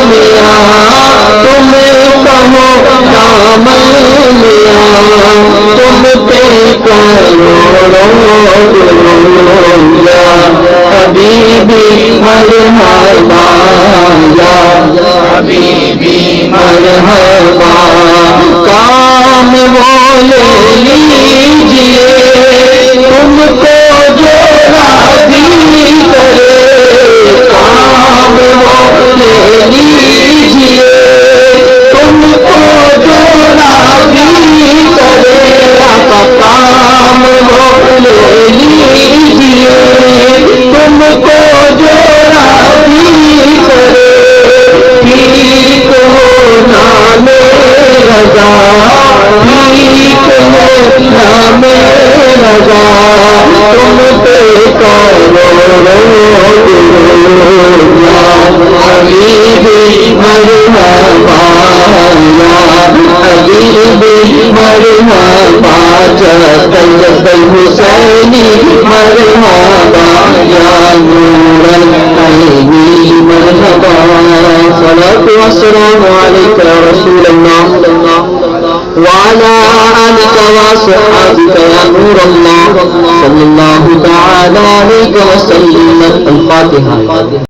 میاں تمہیں کہو دامن میاں تم پہ کرو یا حبیبی مرحبا یا حبیبی مرحبا کام وہ لے لیجیے تم کو جو راضی کرے کام وہ لے لیجیے تم کو جو راضی کرے کام وہ لے لیجیے تم کو جو راضی کرے ٹھیک ہو نام رضا ٹھیک ہو نام رضا تم پہ کرو یا حبیبی مرحبا یا حبیبی مرحبا جعفر حسینی مرحبا یا نور العین مرحبا صلاۃ و سلام علیک یا رسول اللہ وعلى آلك وصحبك يا نور الله صلى الله تعالى عليك وسلم الفاتحة.